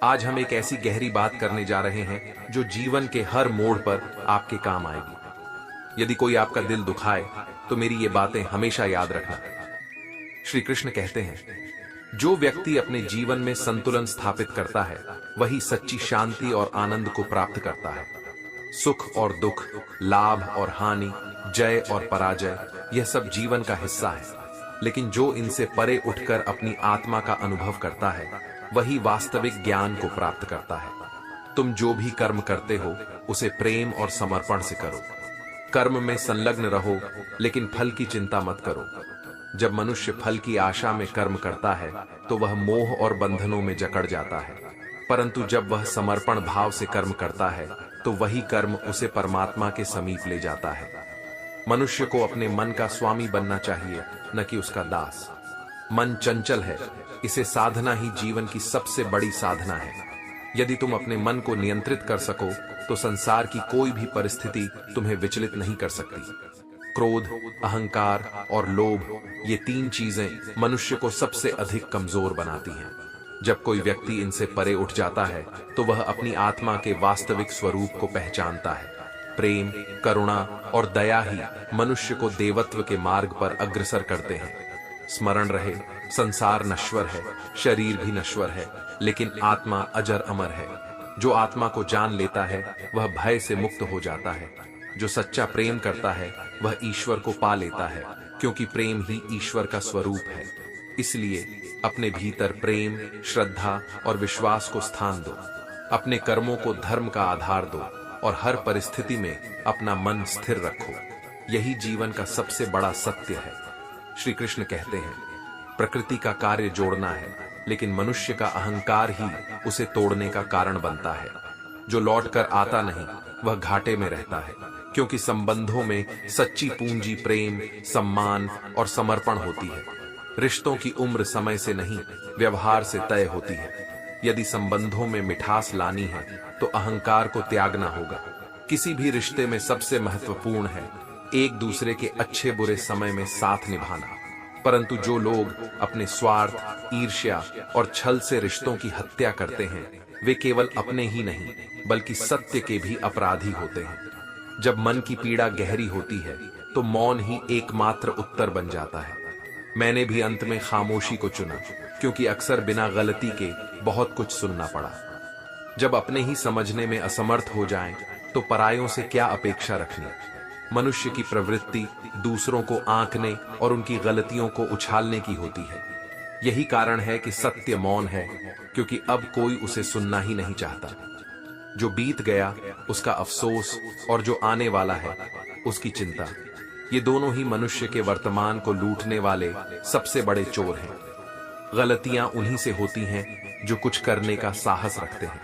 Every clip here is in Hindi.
आज हम एक ऐसी गहरी बात करने जा रहे हैं जो जीवन के हर मोड़ पर आपके काम आएगी। यदि कोई आपका दिल दुखाए तो मेरी ये बातें हमेशा याद रखना। श्री कृष्ण कहते हैं, जो व्यक्ति अपने जीवन में संतुलन स्थापित करता है वही सच्ची शांति और आनंद को प्राप्त करता है। सुख और दुख, लाभ और हानि, जय और पराजय, यह सब जीवन का हिस्सा है। लेकिन जो इनसे परे उठकर अपनी आत्मा का अनुभव करता है वही वास्तविक ज्ञान को प्राप्त करता है। तुम जो भी कर्म करते हो उसे प्रेम और समर्पण से करो। कर्म में संलग्न रहो लेकिन फल की चिंता मत करो। जब मनुष्य फल की आशा में कर्म करता है तो वह मोह और बंधनों में जकड़ जाता है, परंतु जब वह समर्पण भाव से कर्म करता है तो वही कर्म उसे परमात्मा के समीप ले जाता है। मनुष्य को अपने मन का स्वामी बनना चाहिए, न कि उसका दास। मन चंचल है, इसे साधना ही जीवन की सबसे बड़ी साधना है। यदि तुम अपने मन को नियंत्रित कर सको तो संसार की कोई भी परिस्थिति तुम्हें विचलित नहीं कर सकती। क्रोध, अहंकार और लोभ, ये तीन चीजें मनुष्य को सबसे अधिक कमजोर बनाती हैं। जब कोई व्यक्ति इनसे परे उठ जाता है तो वह अपनी आत्मा के वास्तविक स्वरूप को पहचानता है। प्रेम, करुणा और दया ही मनुष्य को देवत्व के मार्ग पर अग्रसर करते हैं। स्मरण रहे, संसार नश्वर है, शरीर भी नश्वर है, लेकिन आत्मा अजर अमर है। जो आत्मा को जान लेता है वह भय से मुक्त हो जाता है। जो सच्चा प्रेम करता है वह ईश्वर को पा लेता है, क्योंकि प्रेम ही ईश्वर का स्वरूप है। इसलिए अपने भीतर प्रेम, श्रद्धा और विश्वास को स्थान दो। अपने कर्मों को धर्म का आधार दो और हर परिस्थिति में अपना मन स्थिर रखो। यही जीवन का सबसे बड़ा सत्य है। श्री कृष्ण कहते हैं, प्रकृति का कार्य जोड़ना है, लेकिन मनुष्य का अहंकार ही उसे तोड़ने का कारण बनता है। जो लौटकर आता नहीं वह घाटे में रहता है, क्योंकि संबंधों में सच्ची पूंजी प्रेम, सम्मान और समर्पण होती है। रिश्तों की उम्र समय से नहीं, व्यवहार से तय होती है। यदि संबंधों में मिठास लानी है तो अहंकार को त्यागना होगा। किसी भी रिश्ते में सबसे महत्वपूर्ण है एक दूसरे के अच्छे बुरे समय में साथ निभाना। परंतु जो लोग अपने स्वार्थ, ईर्ष्या और छल से रिश्तों की हत्या करते हैं वे केवल अपने ही नहीं बल्कि सत्य के भी अपराधी होते हैं। जब मन की पीड़ा गहरी होती है तो मौन ही एकमात्र उत्तर बन जाता है। मैंने भी अंत में खामोशी को चुना, क्योंकि अक्सर बिना गलती के बहुत कुछ सुनना पड़ा। जब अपने ही समझने में असमर्थ हो जाएं, तो परायों से क्या अपेक्षा रखनी। मनुष्य की प्रवृत्ति दूसरों को आंकने और उनकी गलतियों को उछालने की होती है। यही कारण है कि सत्य मौन है, क्योंकि अब कोई उसे सुनना ही नहीं चाहता। जो बीत गया उसका अफसोस और जो आने वाला है उसकी चिंता, ये दोनों ही मनुष्य के वर्तमान को लूटने वाले सबसे बड़े चोर हैं। गलतियां उन्हीं से होती हैं जो कुछ करने का साहस रखते हैं।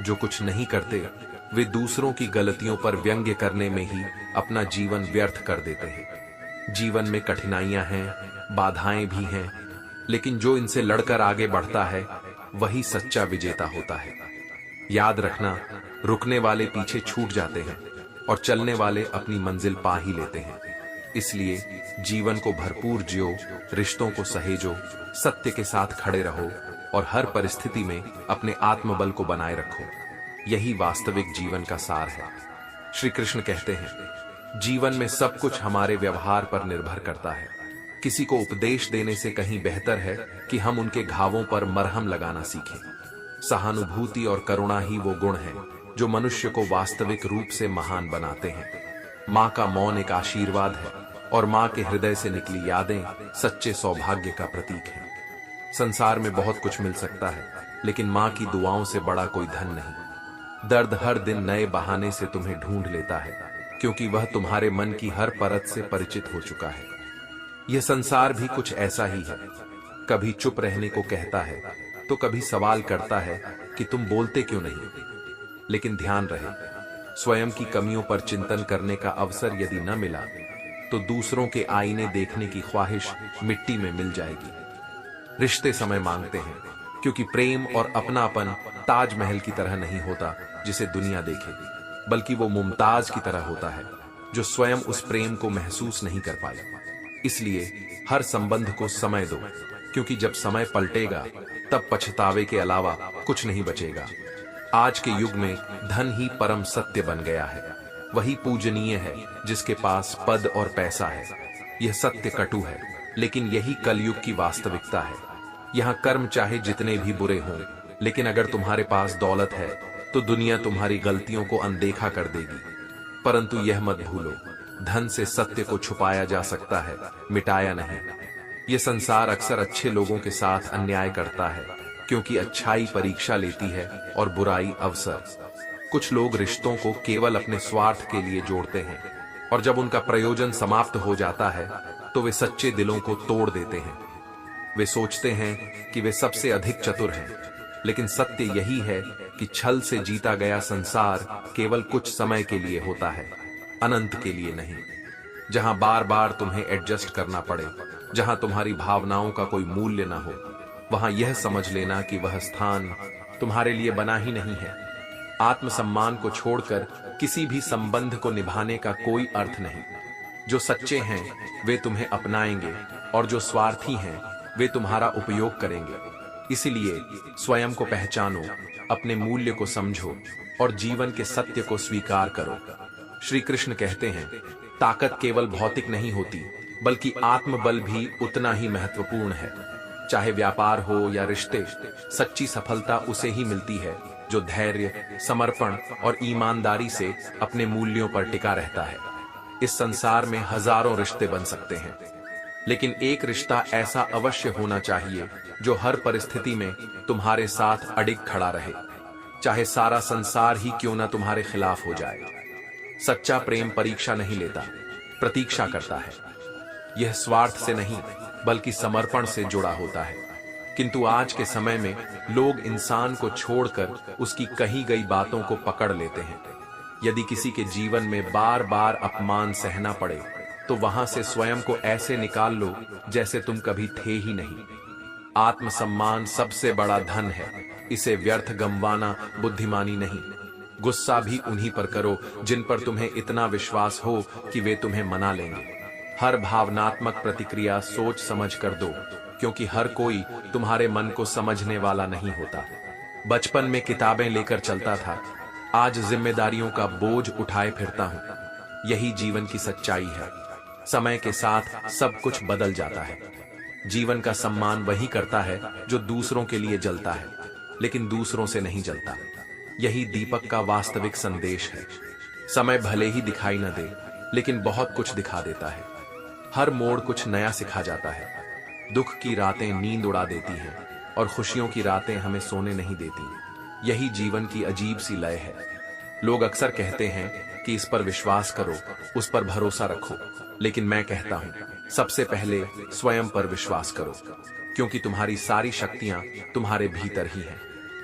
जो कुछ नहीं करते वे दूसरों की गलतियों पर व्यंग्य करने में ही अपना जीवन व्यर्थ कर देते हैं। जीवन में कठिनाइयां हैं, बाधाएं भी हैं, लेकिन जो इनसे लड़कर आगे बढ़ता है वही सच्चा विजेता होता है। याद रखना, रुकने वाले पीछे छूट जाते हैं और चलने वाले अपनी मंजिल पा ही लेते हैं। इसलिए जीवन को भरपूर जियो, रिश्तों को सहेजो, सत्य के साथ खड़े रहो और हर परिस्थिति में अपने आत्मबल को बनाए रखो। यही वास्तविक जीवन का सार है। श्री कृष्ण कहते हैं, जीवन में सब कुछ हमारे व्यवहार पर निर्भर करता है। किसी को उपदेश देने से कहीं बेहतर है कि हम उनके घावों पर मरहम लगाना सीखें। सहानुभूति और करुणा ही वो गुण हैं जो मनुष्य को वास्तविक रूप से महान बनाते हैं। माँ का मौन एक आशीर्वाद है और माँ के हृदय से निकली यादें सच्चे सौभाग्य का प्रतीक हैं। संसार में बहुत कुछ मिल सकता है, लेकिन माँ की दुआओं से बड़ा कोई धन नहीं। दर्द हर दिन नए बहाने से तुम्हें ढूंढ लेता है, क्योंकि वह तुम्हारे मन की हर परत से परिचित हो चुका है। यह संसार भी कुछ ऐसा ही है, कभी चुप रहने को कहता है तो कभी सवाल करता है कि तुम बोलते क्यों नहीं। लेकिन ध्यान रहे, स्वयं की कमियों पर चिंतन करने का अवसर यदि न मिला तो दूसरों के आईने देखने की ख्वाहिश मिट्टी में मिल जाएगी। रिश्ते समय मांगते हैं, क्योंकि प्रेम और अपनापन ताजमहल की तरह नहीं होता जिसे दुनिया देखे, बल्कि वो मुमताज की तरह होता है जो स्वयं उस प्रेम को महसूस नहीं कर पाई। इसलिए हर संबंध को समय दो, क्योंकि जब समय पलटेगा तब पछतावे के अलावा कुछ नहीं बचेगा। आज के युग में धन ही परम सत्य बन गया है। वही पूजनीय है जिसके पास पद और पैसा है। यह सत्य कटु है, लेकिन यही कलयुग की वास्तविकता है। यहाँ कर्म चाहे जितने भी बुरे हों, लेकिन अगर तुम्हारे पास दौलत है तो दुनिया तुम्हारी गलतियों को अनदेखा कर देगी। परंतु यह मत भूलो, धन से सत्य को छुपाया जा सकता है, मिटाया नहीं। यह संसार अक्सर अच्छे लोगों के साथ अन्याय करता है, क्योंकि अच्छाई परीक्षा लेती है और बुराई अवसर। कुछ लोग रिश्तों को केवल अपने स्वार्थ के लिए जोड़ते हैं, और जब उनका प्रयोजन समाप्त हो जाता है तो वे सच्चे दिलों को तोड़ देते हैं। वे सोचते हैं कि वे सबसे अधिक चतुर हैं, लेकिन सत्य यही है कि छल से जीता गया संसार केवल कुछ समय के लिए होता है, अनंत के लिए नहीं। जहां बार बार तुम्हें एडजस्ट करना पड़े, जहां तुम्हारी भावनाओं का कोई मूल्य ना हो, वहां यह समझ लेना कि वह स्थान तुम्हारे लिए बना ही नहीं है। आत्मसम्मान को छोड़कर किसी भी संबंध को निभाने का कोई अर्थ नहीं। जो सच्चे हैं वे तुम्हें अपनाएंगे, और जो स्वार्थी हैं वे तुम्हारा उपयोग करेंगे। इसलिए स्वयं को पहचानो, अपने मूल्य को समझो और जीवन के सत्य को स्वीकार करो। श्री कृष्ण कहते हैं, ताकत केवल भौतिक नहीं होती, बल्कि आत्मबल भी उतना ही महत्वपूर्ण है। चाहे व्यापार हो या रिश्ते, सच्ची सफलता उसे ही मिलती है जो धैर्य, समर्पण और ईमानदारी से अपने मूल्यों पर टिका रहता है। इस संसार में हजारों रिश्ते बन सकते हैं, लेकिन एक रिश्ता ऐसा अवश्य होना चाहिए जो हर परिस्थिति में तुम्हारे साथ अडिग खड़ा रहे, चाहे सारा संसार ही क्यों ना तुम्हारे खिलाफ हो जाए। सच्चा प्रेम परीक्षा नहीं लेता, प्रतीक्षा करता है। यह स्वार्थ से नहीं बल्कि समर्पण से जुड़ा होता है। किंतु आज के समय में लोग इंसान को छोड़कर उसकी कही गई बातों को पकड़ लेते हैं। यदि किसी के जीवन में बार बार अपमान सहना पड़े तो वहां से स्वयं को ऐसे निकाल लो जैसे तुम कभी थे ही नहीं। आत्मसम्मान सबसे बड़ा धन है, इसे व्यर्थ गंवाना बुद्धिमानी नहीं। गुस्सा भी उन्हीं पर करो जिन पर तुम्हें इतना विश्वास हो कि वे तुम्हें मना लेंगे। हर भावनात्मक प्रतिक्रिया सोच समझ कर दो, क्योंकि हर कोई तुम्हारे मन को समझने वाला नहीं होता। बचपन में किताबें लेकर चलता था, आज जिम्मेदारियों का बोझ उठाए फिरता हूं। यही जीवन की सच्चाई है। समय के साथ सब कुछ बदल जाता है। जीवन का सम्मान वही करता है जो दूसरों के लिए जलता है, लेकिन दूसरों से नहीं जलता। यही दीपक का वास्तविक संदेश है। समय भले ही दिखाई न दे, लेकिन बहुत कुछ दिखा देता है। हर मोड़ कुछ नया सिखा जाता है। दुख की रातें नींद उड़ा देती हैं, और खुशियों की रातें हमें सोने नहीं देती। यही जीवन की अजीब सी लय है। लोग अक्सर कहते हैं कि इस पर विश्वास करो, उस पर भरोसा रखो, लेकिन मैं कहता हूं, सबसे पहले स्वयं पर विश्वास करो, क्योंकि तुम्हारी सारी शक्तियां तुम्हारे भीतर ही हैं।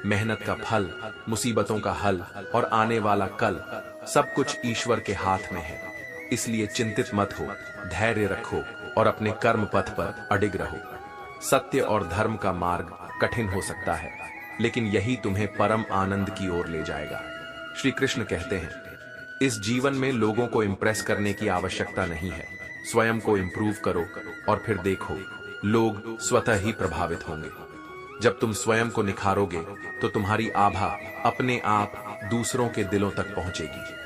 मेहनत का फल, मुसीबतों का हल और आने वाला कल, सब कुछ ईश्वर के हाथ में है। इसलिए चिंतित मत हो, धैर्य रखो और अपने कर्म पथ पर अडिग रहो। सत्य और धर्म का मार्ग कठिन हो सकता है, लेकिन यही तुम्हें परम आनंद की ओर ले जाएगा। श्री कृष्ण कहते हैं, इस जीवन में लोगों को इंप्रेस करने की आवश्यकता नहीं है। स्वयं को इंप्रूव करो और फिर देखो, लोग स्वतः ही प्रभावित होंगे। जब तुम स्वयं को निखारोगे तो तुम्हारी आभा अपने आप दूसरों के दिलों तक पहुंचेगी।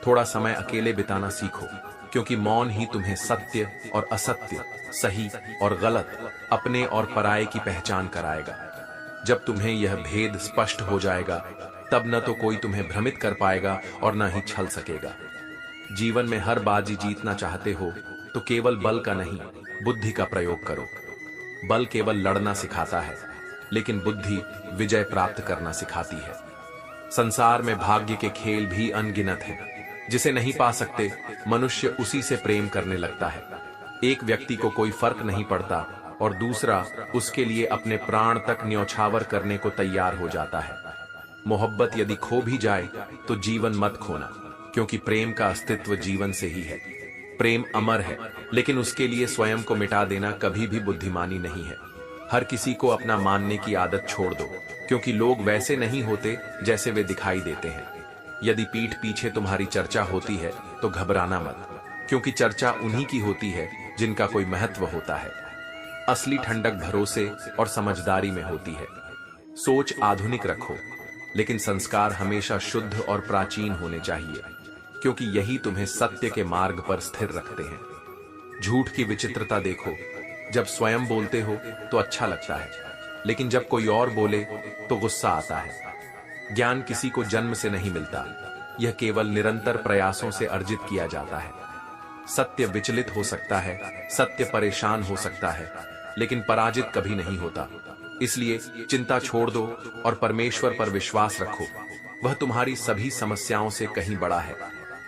थोड़ा समय अकेले बिताना सीखो, क्योंकि मौन ही तुम्हें सत्य और असत्य, सही और गलत, अपने और पराये की पहचान कराएगा। जब तुम्हें यह भेद स्पष्ट हो जाएगा, तब न तो कोई तुम्हें भ्रमित कर पाएगा और न ही छल सकेगा। जीवन में हर बाजी जीतना चाहते हो तो केवल बल का नहीं, बुद्धि का प्रयोग करो। बल केवल लड़ना सिखाता है, लेकिन बुद्धि विजय प्राप्त करना सिखाती है। संसार में भाग्य के खेल भी अनगिनत हैं। जिसे नहीं पा सकते, मनुष्य उसी से प्रेम करने लगता है। एक व्यक्ति को कोई फर्क नहीं पड़ता और दूसरा उसके लिए अपने प्राण तक न्यौछावर करने को तैयार हो जाता है। मोहब्बत यदि खो भी जाए तो जीवन मत खोना, क्योंकि प्रेम का अस्तित्व जीवन से ही है। प्रेम अमर है, लेकिन उसके लिए स्वयं को मिटा देना कभी भी बुद्धिमानी नहीं है। हर किसी को अपना मानने की आदत छोड़ दो, क्योंकि लोग वैसे नहीं होते जैसे वे दिखाई देते हैं। यदि पीठ पीछे तुम्हारी चर्चा होती है तो घबराना मत, क्योंकि चर्चा उन्हीं की होती है जिनका कोई महत्व होता है। असली ठंडक भरोसे और समझदारी में होती है। सोच आधुनिक रखो, लेकिन संस्कार हमेशा शुद्ध और प्राचीन होने चाहिए, क्योंकि यही तुम्हें सत्य के मार्ग पर स्थिर रखते हैं। झूठ की विचित्रता देखो, जब स्वयं बोलते हो तो अच्छा लगता है, लेकिन जब कोई और बोले तो गुस्सा आता है। ज्ञान किसी को जन्म से नहीं मिलता, यह केवल निरंतर प्रयासों से अर्जित किया जाता है। सत्य विचलित हो सकता है, सत्य परेशान हो सकता है, लेकिन पराजित कभी नहीं होता। इसलिए चिंता छोड़ दो और परमेश्वर पर विश्वास रखो, वह तुम्हारी सभी समस्याओं से कहीं बड़ा है।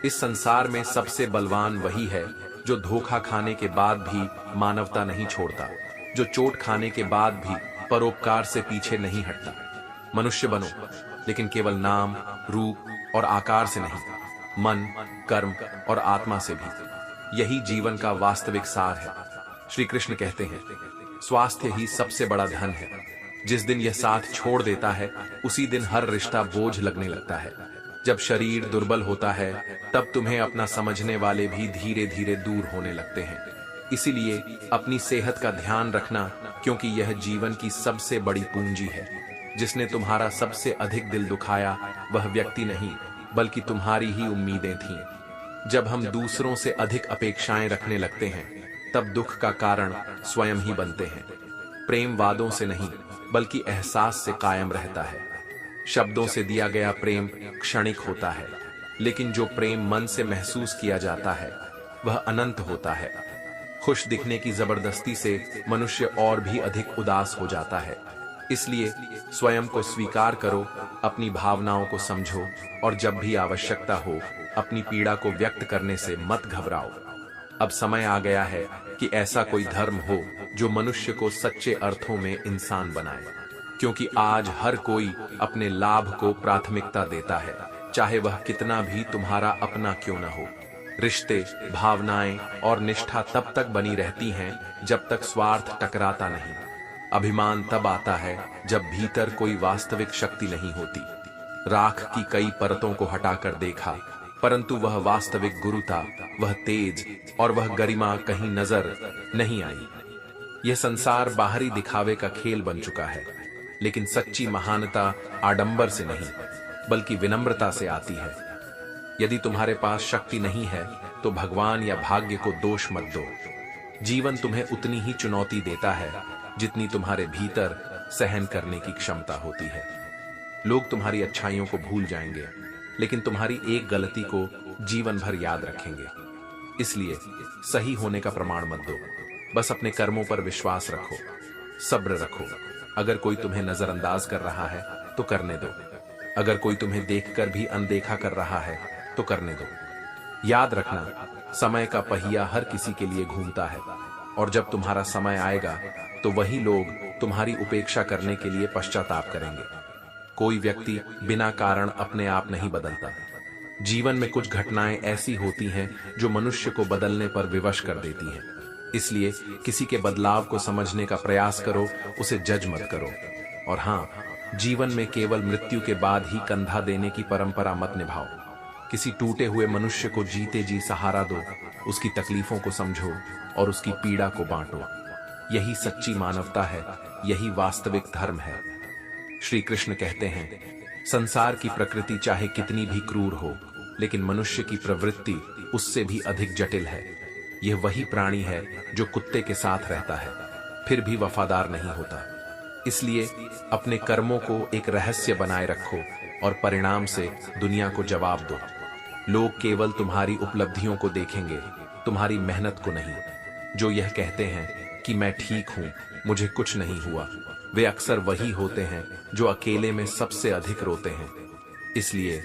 इस संसार में सबसे बलवान वही है जो धोखा खाने के बाद भी मानवता नहीं छोड़ता, जो चोट खाने के बाद भी परोपकार से पीछे नहीं हटता। मनुष्य बनो, लेकिन केवल नाम, रूप और आकार से नहीं, मन, कर्म और आत्मा से भी। यही जीवन का वास्तविक सार है। श्री कृष्ण कहते हैं, स्वास्थ्य ही सबसे बड़ा धन है। जिस दिन यह साथ छोड़ देता है, उसी दिन हर रिश्ता बोझ लगने लगता है। जब शरीर दुर्बल होता है, तब तुम्हें अपना समझने वाले भी धीरे धीरे दूर होने लगते हैं। इसीलिए अपनी सेहत का ध्यान रखना, क्योंकि यह जीवन की सबसे बड़ी पूंजी है। जिसने तुम्हारा सबसे अधिक दिल दुखाया, वह व्यक्ति नहीं, बल्कि तुम्हारी ही उम्मीदें थीं। जब हम दूसरों से अधिक अपेक्षाएं रखने लगते हैं, तब दुख का कारण स्वयं ही बनते हैं। प्रेम वादों से नहीं, बल्कि एहसास से कायम रहता है। शब्दों से दिया गया प्रेम क्षणिक होता है, लेकिन जो प्रेम मन से महसूस किया जाता है, वह अनंत होता है। खुश दिखने की जबरदस्ती से मनुष्य और भी अधिक उदास हो जाता है। इसलिए स्वयं को स्वीकार करो, अपनी भावनाओं को समझो, और जब भी आवश्यकता हो, अपनी पीड़ा को व्यक्त करने से मत घबराओ। अब समय आ गया है कि ऐसा कोई धर्म हो जो मनुष्य को सच्चे अर्थों में इंसान बनाए, क्योंकि आज हर कोई अपने लाभ को प्राथमिकता देता है, चाहे वह कितना भी तुम्हारा अपना क्यों न हो। रिश्ते, भावनाएं और निष्ठा तब तक बनी रहती हैं जब तक स्वार्थ टकराता नहीं। अभिमान तब आता है जब भीतर कोई वास्तविक शक्ति नहीं होती। राख की कई परतों को हटाकर देखा, परंतु वह वास्तविक गुरुता, वह तेज और वह गरिमा कहीं नजर नहीं आई। यह संसार बाहरी दिखावे का खेल बन चुका है, लेकिन सच्ची महानता आडंबर से नहीं, बल्कि विनम्रता से आती है। यदि तुम्हारे पास शक्ति नहीं है, तो भगवान या भाग्य को दोष मत दो। जीवन तुम्हें उतनी ही चुनौती देता है जितनी तुम्हारे भीतर सहन करने की क्षमता होती है। लोग तुम्हारी अच्छाइयों को भूल जाएंगे, लेकिन तुम्हारी एक गलती को जीवन भर याद रखेंगे। इसलिए सही होने का प्रमाण मत दो, बस अपने कर्मों पर विश्वास रखो, सब्र रखो। अगर कोई तुम्हें नजरअंदाज कर रहा है तो करने दो, अगर कोई तुम्हें देखकर भी अनदेखा कर रहा है तो करने दो। याद रखना, समय का पहिया हर किसी के लिए घूमता है, और जब तुम्हारा समय आएगा तो वही लोग तुम्हारी उपेक्षा करने के लिए पश्चाताप करेंगे। कोई व्यक्ति बिना कारण अपने आप नहीं बदलता। जीवन में कुछ घटनाएं ऐसी होती हैं जो मनुष्य को बदलने पर विवश कर देती हैं। इसलिए किसी के बदलाव को समझने का प्रयास करो, उसे जज मत करो। और हाँ, जीवन में केवल मृत्यु के बाद ही कंधा देने की परंपरा मत निभाओ। किसी टूटे हुए मनुष्य को जीते जी सहारा दो, उसकी तकलीफों को समझो और उसकी पीड़ा को बांटो। यही सच्ची मानवता है, यही वास्तविक धर्म है। श्री कृष्ण कहते हैं, संसार की प्रकृति चाहे कितनी भी क्रूर हो, लेकिन मनुष्य की प्रवृत्ति उससे भी अधिक जटिल है। यह वही प्राणी है जो कुत्ते के साथ रहता है, फिर भी वफादार नहीं होता। इसलिए अपने कर्मों को एक रहस्य बनाए रखो और परिणाम से दुनिया को जवाब दो। लोग केवल तुम्हारी उपलब्धियों को देखेंगे, तुम्हारी मेहनत को नहीं। जो यह कहते हैं कि मैं ठीक हूं, मुझे कुछ नहीं हुआ, वे अक्सर वही होते हैं जो अकेले में सबसे अधिक रोते हैं। इसलिए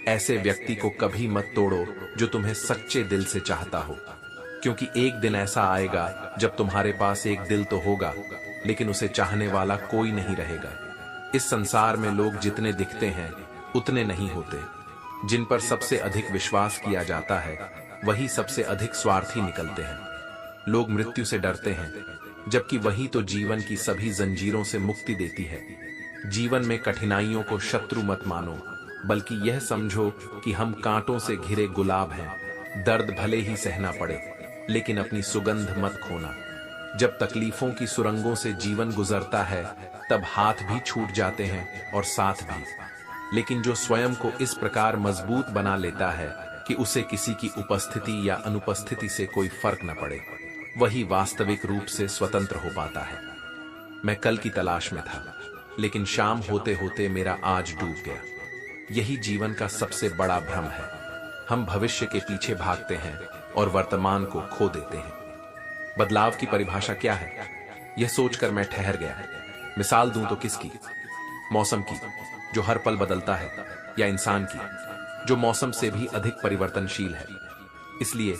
ऐसे व्यक्ति को कभी मत तोड़ो जो तुम्हें सच्चे दिल से चाहता हो, क्योंकि एक दिन ऐसा आएगा जब तुम्हारे पास एक दिल तो होगा, लेकिन उसे चाहने वाला कोई नहीं रहेगा। इस संसार में लोग जितने दिखते हैं उतने नहीं होते। जिन पर सबसे अधिक विश्वास किया जाता है, वही सबसे अधिक स्वार्थी निकलते हैं। लोग मृत्यु से डरते हैं, जबकि वही तो जीवन की सभी जंजीरों से मुक्ति देती है। जीवन में कठिनाइयों को शत्रु मत मानो, बल्कि यह समझो कि हम कांटों से घिरे गुलाब हैं। दर्द भले ही सहना पड़े, लेकिन अपनी सुगंध मत खोना। जब तकलीफों की सुरंगों से जीवन गुजरता है तब हाथ भी छूट जाते हैं और साथ भी। लेकिन जो स्वयं को इस प्रकार मजबूत बना लेता है कि उसे किसी की उपस्थिति या अनुपस्थिति से कोई फर्क न पड़े, वही वास्तविक रूप से स्वतंत्र हो पाता है। मैं कल की तलाश में था, लेकिन शाम होते होते मेरा आज डूब गया। यही जीवन का सबसे बड़ा भ्रम है। हम भविष्य के पीछे भागते हैं और वर्तमान को खो देते हैं। बदलाव की परिभाषा क्या है, यह सोचकर मैं ठहर गया। मिसाल दूं तो किसकी? मौसम की, जो हर पल बदलता है, या इंसान की, जो मौसम से भी अधिक परिवर्तनशील है। इसलिए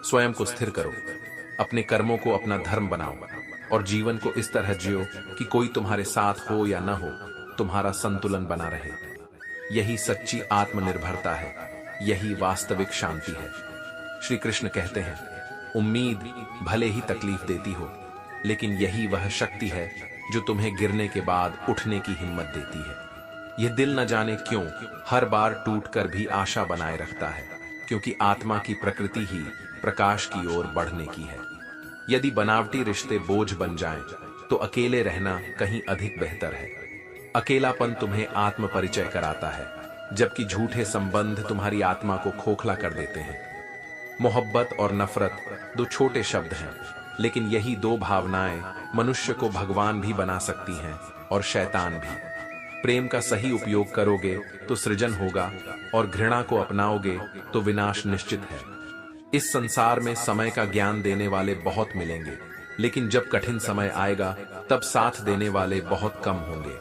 स्वयं को स्थिर करो, अपने कर्मों को अपना धर्म बनाओ और जीवन को इस तरह जियो कि कोई तुम्हारे साथ हो या न हो, तुम्हारा संतुलन बना रहे। यही सच्ची आत्मनिर्भरता है, यही वास्तविक शांति है। श्री कृष्ण कहते हैं, उम्मीद भले ही तकलीफ देती हो, लेकिन यही वह शक्ति है जो तुम्हें गिरने के बाद उठने की हिम्मत देती है। यह दिल न जाने क्यों हर बार टूटकर भी आशा बनाए रखता है, क्योंकि आत्मा की प्रकृति ही प्रकाश की ओर बढ़ने की है। यदि बनावटी रिश्ते बोझ बन जाएं, तो अकेले रहना कहीं अधिक बेहतर है। अकेलापन तुम्हें आत्म परिचय कराता है, जबकि झूठे संबंध तुम्हारी आत्मा को खोखला कर देते हैं। मोहब्बत और नफरत दो छोटे शब्द हैं, लेकिन यही दो भावनाएं मनुष्य को भगवान भी बना सकती हैं और शैतान भी। प्रेम का सही उपयोग करोगे तो सृजन होगा, और घृणा को अपनाओगे तो विनाश निश्चित है। इस संसार में समय का ज्ञान देने वाले बहुत मिलेंगे, लेकिन जब कठिन समय आएगा तब साथ देने वाले बहुत कम होंगे।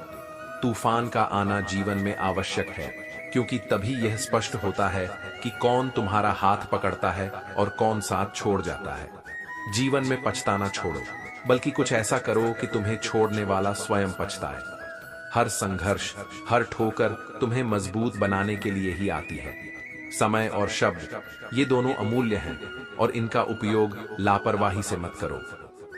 तूफान का आना जीवन में आवश्यक है, क्योंकि तभी यह स्पष्ट होता है कि कौन तुम्हारा हाथ पकड़ता है और कौन साथ छोड़ जाता है। जीवन में पछताना छोड़ो, बल्कि कुछ ऐसा करो कि तुम्हें छोड़ने वाला स्वयं पछताए। हर संघर्ष, हर ठोकर तुम्हें मजबूत बनाने के लिए ही आती है। समय और शब्द, ये दोनों अमूल्य हैं, और इनका उपयोग लापरवाही से मत करो।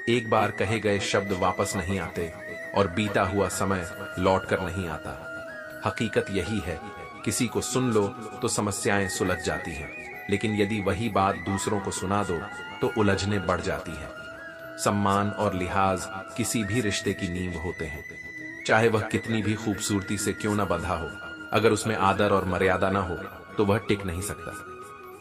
एक बार कहे गए शब्द वापस नहीं आते, और बीता हुआ समय लौट कर नहीं आता। हकीकत यही है, किसी को सुन लो तो समस्याएं सुलझ जाती हैं, लेकिन यदि वही बात दूसरों को सुना दो तो उलझने बढ़ जाती हैं। सम्मान और लिहाज किसी भी रिश्ते की नींव होते हैं, चाहे वह कितनी भी खूबसूरती से क्यों न बंधा हो। अगर उसमें आदर और मर्यादा न हो तो वह टिक नहीं सकता।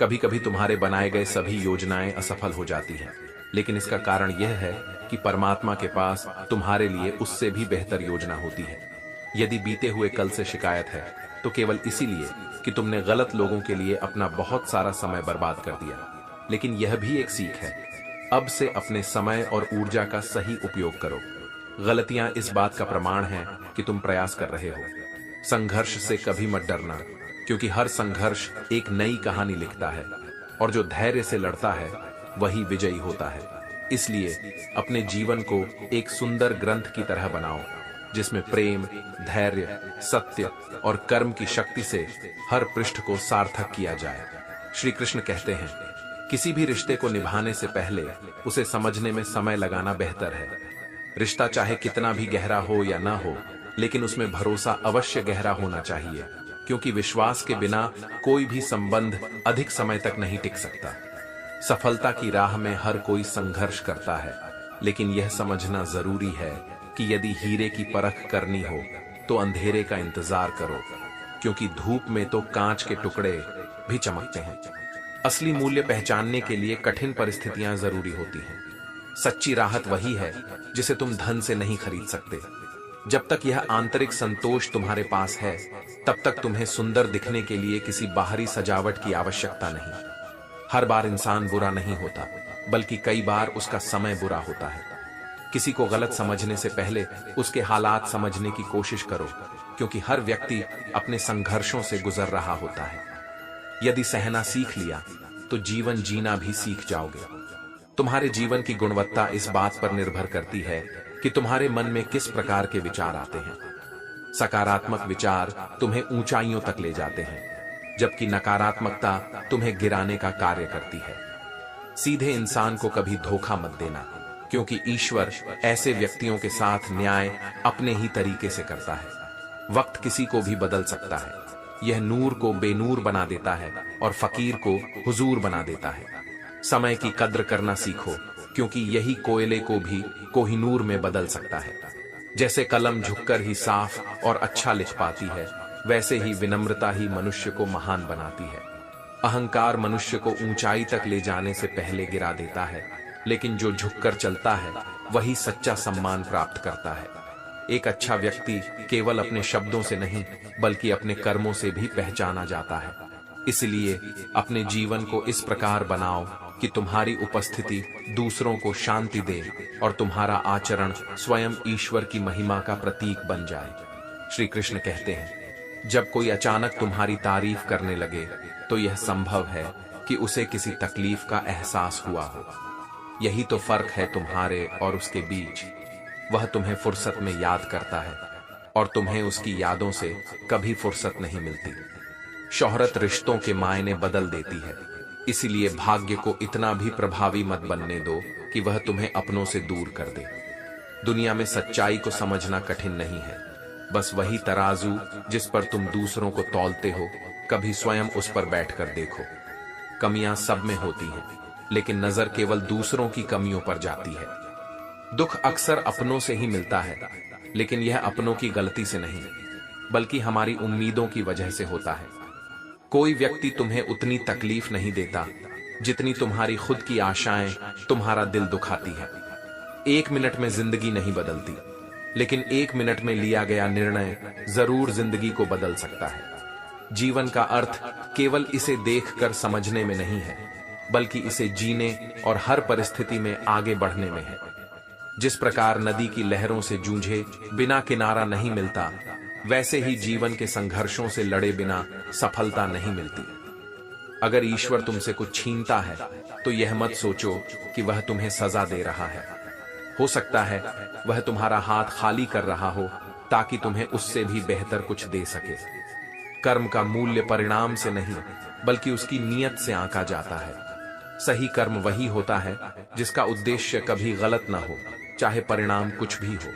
कभी कभी तुम्हारे बनाए गए सभी योजनाएं असफल हो जाती हैं, लेकिन इसका कारण यह है कि परमात्मा के पास तुम्हारे लिए उससे भी बेहतर योजना होती है। यदि बीते हुए कल से शिकायत है तो केवल इसीलिए कि तुमने गलत लोगों के लिए अपना बहुत सारा समय बर्बाद कर दिया। लेकिन यह भी एक सीख है, अब से अपने समय और ऊर्जा का सही उपयोग करो। गलतियां इस बात का प्रमाण हैं कि तुम प्रयास कर रहे हो। संघर्ष से कभी मत डरना, क्योंकि हर संघर्ष एक नई कहानी लिखता है, और जो धैर्य से लड़ता है वही विजयी होता है। इसलिए अपने जीवन को एक सुंदर ग्रंथ की तरह बनाओ, जिसमें प्रेम, धैर्य, सत्य और कर्म की शक्ति से हर पृष्ठ को सार्थक किया जाए। श्री कृष्ण कहते हैं, किसी भी रिश्ते को निभाने से पहले उसे समझने में समय लगाना बेहतर है। रिश्ता चाहे कितना भी गहरा हो या ना हो, लेकिन उसमें भरोसा अवश्य गहरा होना चाहिए, क्योंकि विश्वास के बिना कोई भी संबंध अधिक समय तक नहीं टिक सकता। सफलता की राह में हर कोई संघर्ष करता है, लेकिन यह समझना जरूरी है कि यदि हीरे की परख करनी हो तो अंधेरे का इंतजार करो, क्योंकि धूप में तो कांच के टुकड़े भी चमकते हैं। असली मूल्य पहचानने के लिए कठिन परिस्थितियां जरूरी होती हैं। सच्ची राहत वही है जिसे तुम धन से नहीं खरीद सकते। जब तक यह आंतरिक संतोष तुम्हारे पास है, तब तक तुम्हें सुंदर दिखने के लिए किसी बाहरी सजावट की आवश्यकता नहीं। हर बार इंसान बुरा नहीं होता, बल्कि कई बार उसका समय बुरा होता है। किसी को गलत समझने से पहले उसके हालात समझने की कोशिश करो, क्योंकि हर व्यक्ति अपने संघर्षों से गुजर रहा होता है। यदि सहना सीख लिया तो जीवन जीना भी सीख जाओगे। तुम्हारे जीवन की गुणवत्ता इस बात पर निर्भर करती है कि तुम्हारे मन में किस प्रकार के विचार आते हैं। सकारात्मक विचार तुम्हें ऊंचाइयों तक ले जाते हैं, जबकि नकारात्मकता तुम्हें गिराने का कार्य करती है। सीधे इंसान को कभी धोखा मत देना, क्योंकि ईश्वर ऐसे व्यक्तियों के साथ न्याय अपने ही तरीके से करता है। वक्त किसी को भी बदल सकता है। यह नूर को बेनूर बना देता है और फकीर को हुजूर बना देता है। समय की कद्र करना सीखो, क्योंकि यही कोयले को भी कोहिनूर में बदल सकता है। जैसे कलम झुककर ही साफ और अच्छा लिख पाती है, वैसे ही विनम्रता ही मनुष्य को महान बनाती है। अहंकार मनुष्य को ऊंचाई तक ले जाने से पहले गिरा देता है, लेकिन जो झुककर चलता है वही सच्चा सम्मान प्राप्त करता है। एक अच्छा व्यक्ति केवल अपने शब्दों से नहीं बल्कि अपने कर्मों से भी पहचाना जाता है। इसलिए अपने जीवन को इस प्रकार बनाओ कि तुम्हारी उपस्थिति दूसरों को शांति दे और तुम्हारा आचरण स्वयं ईश्वर की महिमा का प्रतीक बन जाए। श्री कृष्ण कहते हैं, जब कोई अचानक तुम्हारी तारीफ करने लगे तो यह संभव है कि उसे किसी तकलीफ का एहसास हुआ हो। यही तो फर्क है तुम्हारे और उसके बीच। वह तुम्हें फुर्सत में याद करता है और तुम्हें उसकी यादों से कभी फुर्सत नहीं मिलती। शोहरत रिश्तों के मायने बदल देती है, इसलिए भाग्य को इतना भी प्रभावी मत बनने दो कि वह तुम्हें अपनों से दूर कर दे। दुनिया में सच्चाई को समझना कठिन नहीं है, बस वही तराजू जिस पर तुम दूसरों को तौलते हो, कभी स्वयं उस पर बैठकर देखो। कमियां सब में होती हैं, लेकिन नजर केवल दूसरों की कमियों पर जाती है। दुख अक्सर अपनों से ही मिलता है, लेकिन यह अपनों की गलती से नहीं बल्कि हमारी उम्मीदों की वजह से होता है। कोई व्यक्ति तुम्हें उतनी तकलीफ नहीं देता जितनी तुम्हारी खुद की आशाएं तुम्हारा दिल दुखाती है। 1 मिनट में जिंदगी नहीं बदलती, लेकिन 1 मिनट में लिया गया निर्णय जरूर जिंदगी को बदल सकता है। जीवन का अर्थ केवल इसे देखकर समझने में नहीं है, बल्कि इसे जीने और हर परिस्थिति में आगे बढ़ने में है। जिस प्रकार नदी की लहरों से जूझे बिना किनारा नहीं मिलता, वैसे ही जीवन के संघर्षों से लड़े बिना सफलता नहीं मिलती। अगर ईश्वर तुमसे कुछ छीनता है तो यह मत सोचो कि वह तुम्हें सजा दे रहा है। हो सकता है वह तुम्हारा हाथ खाली कर रहा हो ताकि तुम्हें उससे भी बेहतर कुछ दे सके। कर्म का मूल्य परिणाम से नहीं बल्कि उसकी नीयत से आंका जाता है। सही कर्म वही होता है जिसका उद्देश्य कभी गलत ना हो, चाहे परिणाम कुछ भी हो।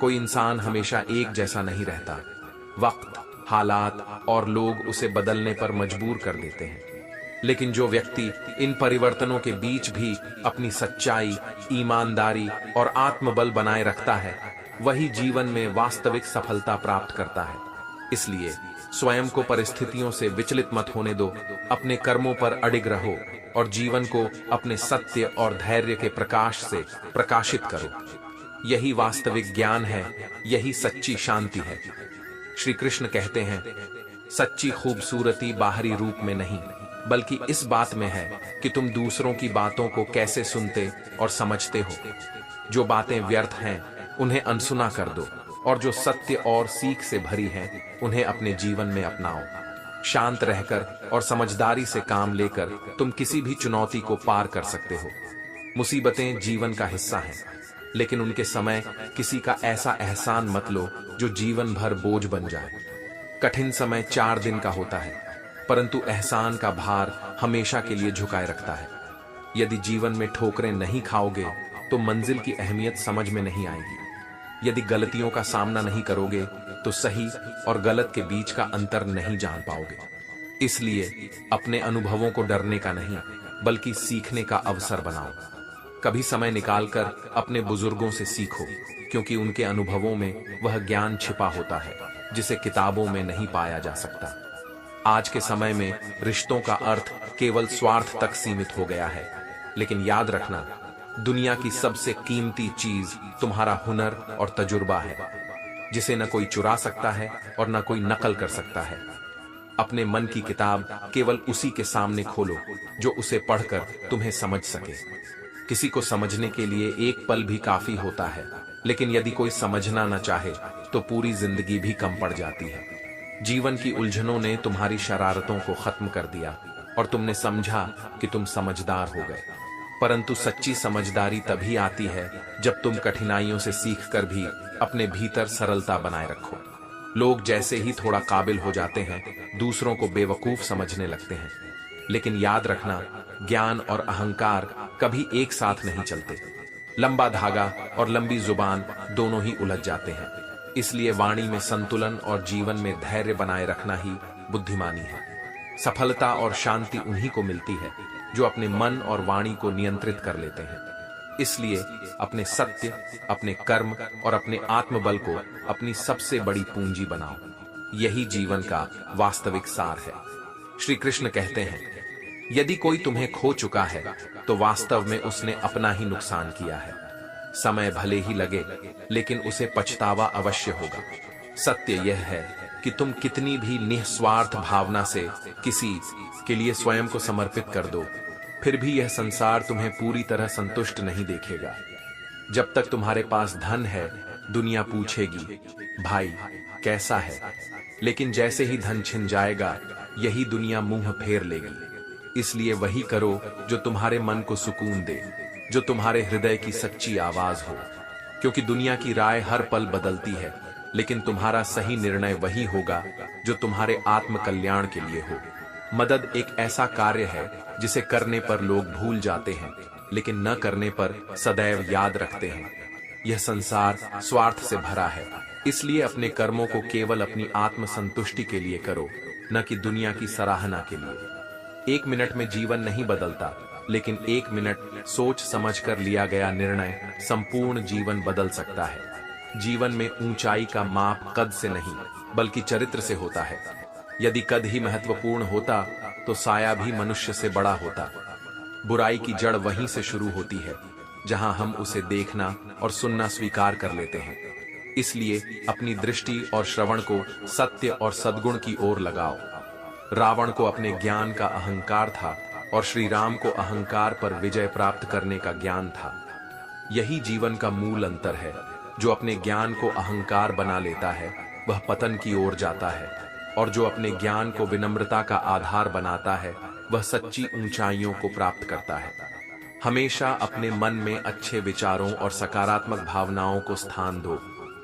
कोई इंसान हमेशा एक जैसा नहीं रहता। वक्त, हालात और लोग उसे बदलने पर मजबूर कर देते हैं, लेकिन जो व्यक्ति इन परिवर्तनों के बीच भी अपनी सच्चाई, ईमानदारी और आत्मबल बनाए रखता है, वही जीवन में वास्तविक सफलता प्राप्त करता है। इसलिए स्वयं को परिस्थितियों से विचलित मत होने दो, अपने कर्मों पर अडिग रहो और जीवन को अपने सत्य और धैर्य के प्रकाश से प्रकाशित करो। यही वास्तविक ज्ञान है, यही सच्ची शांति है। श्री कृष्ण कहते हैं, सच्ची खूबसूरती बाहरी रूप में नहीं बल्कि इस बात में है कि तुम दूसरों की बातों को कैसे सुनते और समझते हो। जो बातें व्यर्थ हैं उन्हें अनसुना कर दो और जो सत्य और सीख से भरी हैं उन्हें अपने जीवन में अपनाओ। शांत रहकर और समझदारी से काम लेकर तुम किसी भी चुनौती को पार कर सकते हो। मुसीबतें जीवन का हिस्सा हैं, लेकिन उनके समय किसी का ऐसा एहसान मत लो जो जीवन भर बोझ बन जाए। कठिन समय 4 दिन का होता है, परंतु एहसान का भार हमेशा के लिए झुकाए रखता है। यदि जीवन में ठोकरें नहीं खाओगे तो मंजिल की अहमियत समझ में नहीं आएगी। यदि गलतियों का सामना नहीं करोगे तो सही और गलत के बीच का अंतर नहीं जान पाओगे। इसलिए अपने अनुभवों को डरने का नहीं बल्कि सीखने का अवसर बनाओ। कभी समय निकालकर अपने बुजुर्गों से सीखो, क्योंकि उनके अनुभवों में वह ज्ञान छिपा होता है जिसे किताबों में नहीं पाया जा सकता। आज के समय में रिश्तों का अर्थ केवल स्वार्थ तक सीमित हो गया है, लेकिन याद रखना, दुनिया की सबसे कीमती चीज तुम्हारा हुनर और तजुर्बा है, जिसे न कोई चुरा सकता है और न कोई नकल कर सकता है। अपने मन की किताब केवल उसी के सामने खोलो जो उसे पढ़कर तुम्हें समझ सके। किसी को समझने के लिए एक पल भी काफी होता है, लेकिन यदि कोई समझना न चाहे तो पूरी जिंदगी भी कम पड़ जाती है। जीवन की उलझनों ने तुम्हारी शरारतों को खत्म कर दिया और तुमने समझा कि तुम समझदार हो गए। परंतु सच्ची समझदारी तभी आती है जब तुम कठिनाइयों से सीखकर भी अपने भीतर सरलता बनाए रखो। लोग जैसे ही थोड़ा काबिल हो जाते हैं, दूसरों को बेवकूफ समझने लगते हैं, लेकिन याद रखना, ज्ञान और अहंकार कभी एक साथ नहीं चलते। लंबा धागा और लंबी जुबान दोनों ही उलझ जाते हैं। इसलिए वाणी में संतुलन और जीवन में धैर्य बनाए रखना ही बुद्धिमानी है। सफलता और शांति उन्हीं को मिलती है जो अपने मन और वाणी को नियंत्रित कर लेते हैं। इसलिए अपने सत्य, अपने कर्म और अपने आत्मबल को अपनी सबसे बड़ी पूंजी बनाओ। यही जीवन का वास्तविक सार है। श्री कृष्ण कहते हैं, यदि कोई तुम्हें खो चुका है तो वास्तव में उसने अपना ही नुकसान किया है। समय भले ही लगे, लेकिन उसे पछतावा अवश्य होगा। सत्य यह है कि तुम कितनी भी निस्वार्थ भावना से किसी के लिए स्वयं को समर्पित कर दो, फिर भी यह संसार तुम्हें पूरी तरह संतुष्ट नहीं देखेगा। जब तक तुम्हारे पास धन है, दुनिया पूछेगी, भाई कैसा है? लेकिन जैसे ही धन छिन जाएगा, यही दुनिया मुंह फेर लेगी। इसलिए वही करो जो तुम्हारे मन को सुकून दे, जो तुम्हारे हृदय की सच्ची आवाज हो। क्योंकि दुनिया की राय हर पल बदलती है, लेकिन तुम्हारा सही निर्णय वही होगा जो तुम्हारे आत्म कल्याण के लिए हो। मदद एक ऐसा कार्य है जिसे करने पर लोग भूल जाते हैं, लेकिन न करने पर सदैव याद रखते हैं। यह संसार स्वार्थ से भरा है, इसलिए अपने कर्मों को केवल अपनी आत्म संतुष्टि के लिए करो, न कि दुनिया की सराहना के लिए। 1 मिनट में जीवन नहीं बदलता, लेकिन 1 मिनट सोच समझकर लिया गया निर्णय संपूर्ण जीवन बदल सकता है। जीवन में ऊंचाई का माप कद से नहीं, बल्कि चरित्र से होता है। यदि कद ही महत्वपूर्ण होता तो साया भी मनुष्य से बड़ा होता। बुराई की जड़ वहीं से शुरू होती है, जहां हम उसे देखना और सुनना स्वीकार कर लेते हैं। इसलिए अपनी दृष्टि और श्रवण को सत्य और सद्गुण की ओर लगाओ। रावण को अपने ज्ञान का अहंकार था और श्री राम को अहंकार पर विजय प्राप्त करने का ज्ञान था। यही जीवन का मूल अंतर है। जो अपने ज्ञान को अहंकार बना लेता है, वह पतन की ओर जाता है, और जो अपने ज्ञान को विनम्रता का आधार बनाता है, वह सच्ची ऊंचाइयों को प्राप्त करता है। हमेशा अपने मन में अच्छे विचारों और सकारात्मक भावनाओं को स्थान दो,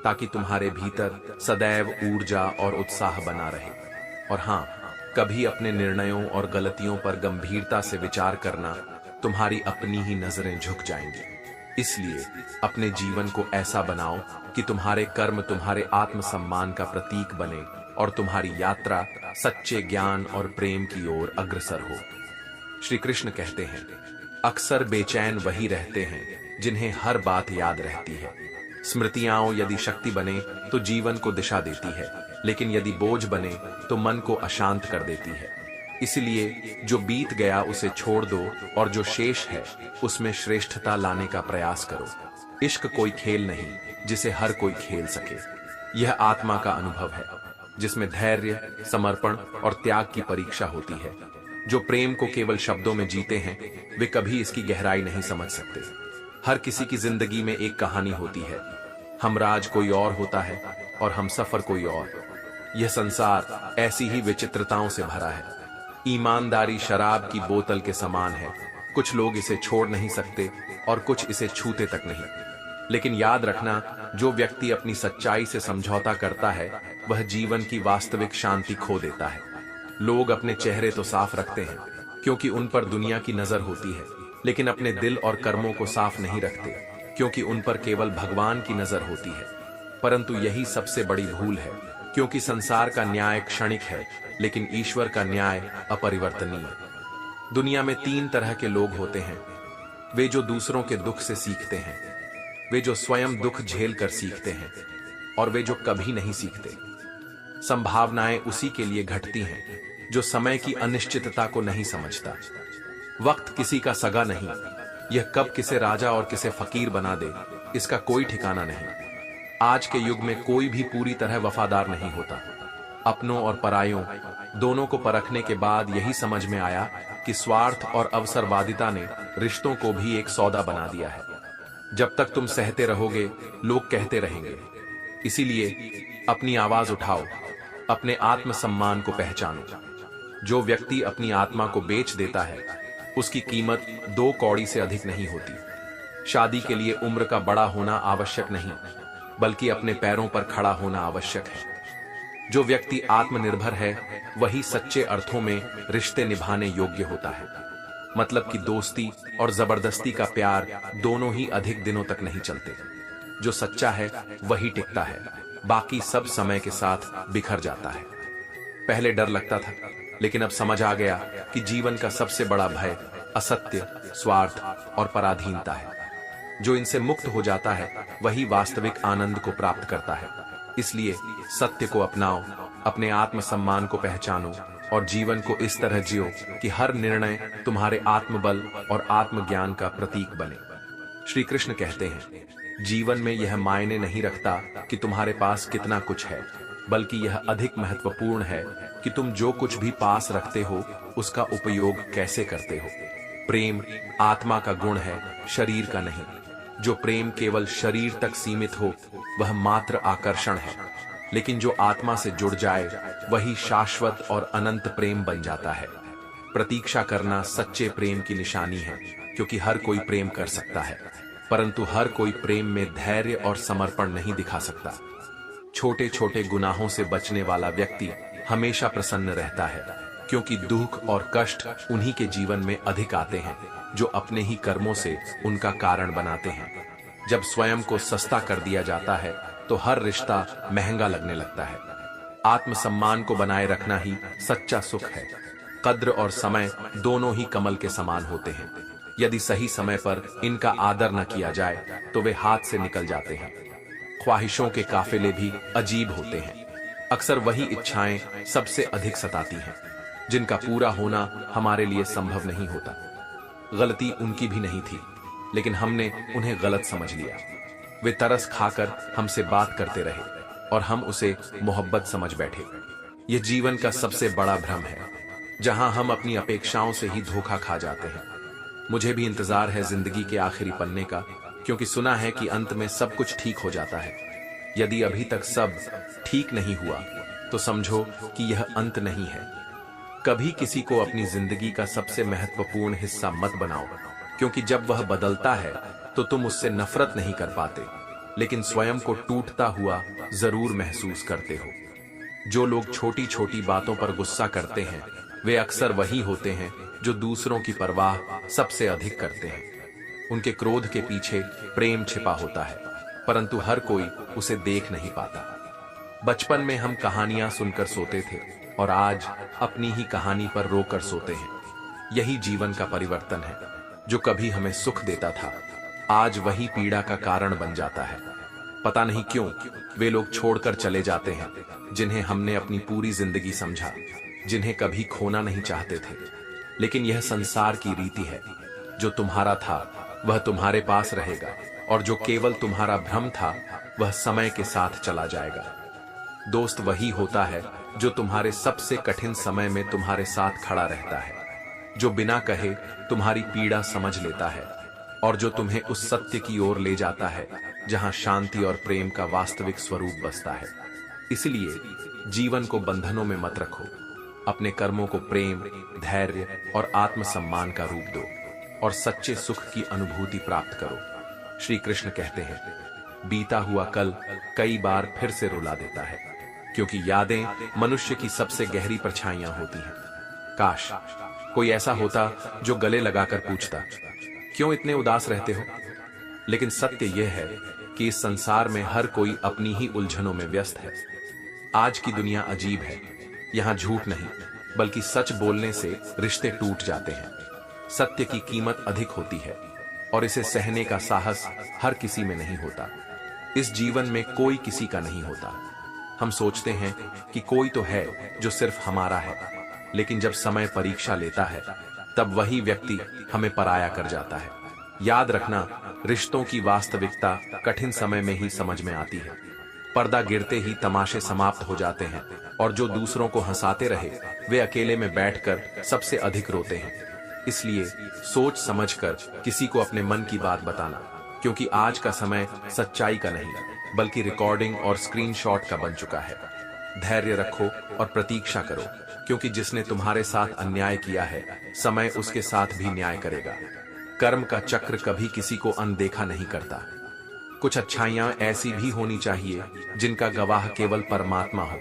ताकि तुम्हारे भीतर सदैव ऊर्जा और उत्साह बना रहे। और हाँ, कभी अपने निर्णयों और गलतियों पर गंभीरता से विचार करना, तुम्हारी अपनी ही नजरें झुक जाएंगी। इसलिए अपने जीवन को ऐसा बनाओ कि तुम्हारे कर्म तुम्हारे आत्मसम्मान का प्रतीक बने और तुम्हारी यात्रा सच्चे ज्ञान और प्रेम की ओर अग्रसर हो। श्री कृष्ण कहते हैं, अक्सर बेचैन वही रहते हैं जिन्हें हर बात याद रहती है। स्मृतियां यदि शक्ति बने तो जीवन को दिशा देती है, लेकिन यदि बोझ बने तो मन को अशांत कर देती है। इसलिए जो बीत गया उसे छोड़ दो और जो शेष है उसमें श्रेष्ठता लाने का प्रयास करो। इश्क कोई खेल नहीं जिसे हर कोई खेल सके। यह आत्मा का अनुभव है, जिसमें धैर्य, समर्पण और त्याग की परीक्षा होती है। जो प्रेम को केवल शब्दों में जीते हैं, वे कभी इसकी गहराई नहीं समझ सकते। हर किसी की जिंदगी में एक कहानी होती है। हमराज कोई और होता है और हम सफर कोई और। यह संसार ऐसी ही विचित्रताओं से भरा है। ईमानदारी शराब की बोतल के समान है। कुछ लोग इसे छोड़ नहीं सकते और कुछ इसे छूते तक नहीं। लेकिन याद रखना, जो व्यक्ति अपनी सच्चाई से समझौता करता है, वह जीवन की वास्तविक शांति खो देता है। लोग अपने चेहरे तो साफ रखते हैं, क्योंकि उन पर दुनिया की नजर होती है, लेकिन अपने दिल और कर्मों को साफ नहीं रखते, क्योंकि उन पर केवल भगवान की नजर होती है। परंतु यही सबसे बड़ी भूल है, क्योंकि संसार का न्याय क्षणिक है, लेकिन ईश्वर का न्याय अपरिवर्तनीय। दुनिया में 3 तरह के लोग होते हैं। वे जो दूसरों के दुख से सीखते हैं, वे जो स्वयं दुख झेल कर सीखते हैं, और वे जो कभी नहीं सीखते। संभावनाएं उसी के लिए घटती हैं जो समय की अनिश्चितता को नहीं समझता। वक्त किसी का सगा नहीं। यह कब किसे राजा और किसे फकीर बना दे, इसका कोई ठिकाना नहीं। आज के युग में कोई भी पूरी तरह वफादार नहीं होता। अपनों और परायों दोनों को परखने के बाद यही समझ में आया कि स्वार्थ और अवसरवादिता ने रिश्तों को भी एक सौदा बना दिया है। जब तक तुम सहते रहोगे, लोग कहते रहेंगे। इसीलिए अपनी आवाज उठाओ, अपने आत्मसम्मान को पहचानो। जो व्यक्ति अपनी आत्मा को बेच देता है, उसकी कीमत 2 कौड़ी से अधिक नहीं होती। शादी के लिए उम्र का बड़ा होना आवश्यक नहीं, बल्कि अपने पैरों पर खड़ा होना आवश्यक है। जो व्यक्ति आत्मनिर्भर है, वही सच्चे अर्थों में रिश्ते निभाने योग्य होता है। मतलब कि दोस्ती और जबरदस्ती का प्यार दोनों ही अधिक दिनों तक नहीं चलते। जो सच्चा है वही टिकता है, बाकी सब समय के साथ बिखर जाता है। पहले डर लगता था, लेकिन अब समझ आ गया कि जीवन का सबसे बड़ा भय असत्य, स्वार्थ और पराधीनता है। जो इनसे मुक्त हो जाता है वही वास्तविक आनंद को प्राप्त करता है। इसलिए सत्य को अपनाओ, अपने आत्मसम्मान को पहचानो और जीवन को इस तरह जियो कि हर निर्णय तुम्हारे आत्मबल और आत्मज्ञान का प्रतीक बने। श्री कृष्ण कहते हैं, जीवन में यह मायने नहीं रखता कि तुम्हारे पास कितना कुछ है, बल्कि यह अधिक महत्वपूर्ण है कि तुम जो कुछ भी पास रखते हो उसका उपयोग कैसे करते हो। प्रेम आत्मा का गुण है, शरीर का नहीं। जो प्रेम केवल शरीर तक सीमित हो वह मात्र आकर्षण है, लेकिन जो आत्मा से जुड़ जाए वही शाश्वत और अनंत प्रेम बन जाता है। प्रतीक्षा करना सच्चे प्रेम की निशानी है, क्योंकि हर कोई प्रेम कर सकता है, परंतु हर कोई प्रेम में धैर्य और समर्पण नहीं दिखा सकता। छोटे छोटे गुनाहों से बचने वाला व्यक्ति हमेशा प्रसन्न रहता है, क्योंकि दुख और कष्ट उन्हीं के जीवन में अधिक आते हैं जो अपने ही कर्मों से उनका कारण बनाते हैं। जब स्वयं को सस्ता कर दिया जाता है तो हर रिश्ता महंगा लगने लगता है। आत्मसम्मान को बनाए रखना ही सच्चा सुख है। कद्र और समय दोनों ही कमल के समान होते हैं। यदि सही समय पर इनका आदर न किया जाए तो वे हाथ से निकल जाते हैं। ख्वाहिशों के काफिले भी अजीब होते हैं। अक्सर वही इच्छाएं सबसे अधिक सताती हैं, जिनका पूरा होना हमारे लिए संभव नहीं होता। गलती उनकी भी नहीं थी, लेकिन हमने उन्हें गलत समझ लिया। वे तरस खाकर हमसे बात करते रहे और हम उसे मोहब्बत समझ बैठे। यह जीवन का सबसे बड़ा भ्रम है, जहां हम अपनी अपेक्षाओं से ही धोखा खा जाते हैं। मुझे भी इंतजार है जिंदगी के आखिरी पन्ने का, क्योंकि सुना है कि अंत में सब कुछ ठीक हो जाता है। यदि अभी तक सब ठीक नहीं हुआ तो समझो कि यह अंत नहीं है। कभी किसी को अपनी जिंदगी का सबसे महत्वपूर्ण हिस्सा मत बनाओ, क्योंकि जब वह बदलता है तो तुम उससे नफरत नहीं कर पाते, लेकिन स्वयं को टूटता हुआ जरूर महसूस करते हो। जो लोग छोटी छोटी बातों पर गुस्सा करते हैं वे अक्सर वही होते हैं जो दूसरों की परवाह सबसे अधिक करते हैं। उनके क्रोध के पीछे प्रेम छिपा होता है, परंतु हर कोई उसे देख नहीं पाता। बचपन में हम कहानियां सुनकर सोते थे और आज अपनी ही कहानी पर रोकर सोते हैं। यही जीवन का परिवर्तन है। जो कभी हमें सुख देता था आज वही पीड़ा का कारण बन जाता है। पता नहीं क्यों वे लोग छोड़कर चले जाते हैं जिन्हें हमने अपनी पूरी जिंदगी समझा, जिन्हें कभी खोना नहीं चाहते थे। लेकिन यह संसार की रीति है। जो तुम्हारा था वह तुम्हारे पास रहेगा, और जो केवल तुम्हारा भ्रम था वह समय के साथ चला जाएगा। दोस्त वही होता है जो तुम्हारे सबसे कठिन समय में तुम्हारे साथ खड़ा रहता है, जो बिना कहे तुम्हारी पीड़ा समझ लेता है और जो तुम्हें उस सत्य की ओर ले जाता है जहां शांति और प्रेम का वास्तविक स्वरूप बसता है। इसलिए जीवन को बंधनों में मत रखो। अपने कर्मों को प्रेम, धैर्य और आत्मसम्मान का रूप दो और सच्चे सुख की अनुभूति प्राप्त करो। श्री कृष्ण कहते हैं, बीता हुआ कल कई बार फिर से रुला देता है, क्योंकि यादें मनुष्य की सबसे गहरी परछाइयां होती हैं। काश कोई ऐसा होता जो गले लगाकर पूछता, क्यों इतने उदास रहते हो? लेकिन सत्य यह है कि इस संसार में हर कोई अपनी ही उलझनों में व्यस्त है। आज की दुनिया अजीब है। यहाँ झूठ नहीं बल्कि सच बोलने से रिश्ते टूट जाते हैं। सत्य की कीमत अधिक होती है और इसे सहने का साहस हर किसी में नहीं होता। इस जीवन में कोई किसी का नहीं होता। हम सोचते हैं कि कोई तो है जो सिर्फ हमारा है, लेकिन जब समय परीक्षा लेता है तब वही व्यक्ति हमें पराया कर जाता है। याद रखना, रिश्तों की वास्तविकता कठिन समय में ही समझ में आती है। पर्दा गिरते ही तमाशे समाप्त हो जाते हैं और जो दूसरों को हंसाते रहे वे अकेले में बैठकर सबसे अधिक रोते हैं। इसलिए सोच समझकर किसी को अपने मन की बात बताना, क्योंकि आज का समय सच्चाई का नहीं बल्कि रिकॉर्डिंग और स्क्रीनशॉट का बन चुका है। धैर्य रखो और प्रतीक्षा करो, क्योंकि जिसने तुम्हारे साथ अन्याय किया है समय उसके साथ भी न्याय करेगा। कर्म का चक्र कभी किसी को अनदेखा नहीं करता। कुछ अच्छाइयां ऐसी भी होनी चाहिए जिनका गवाह केवल परमात्मा हो,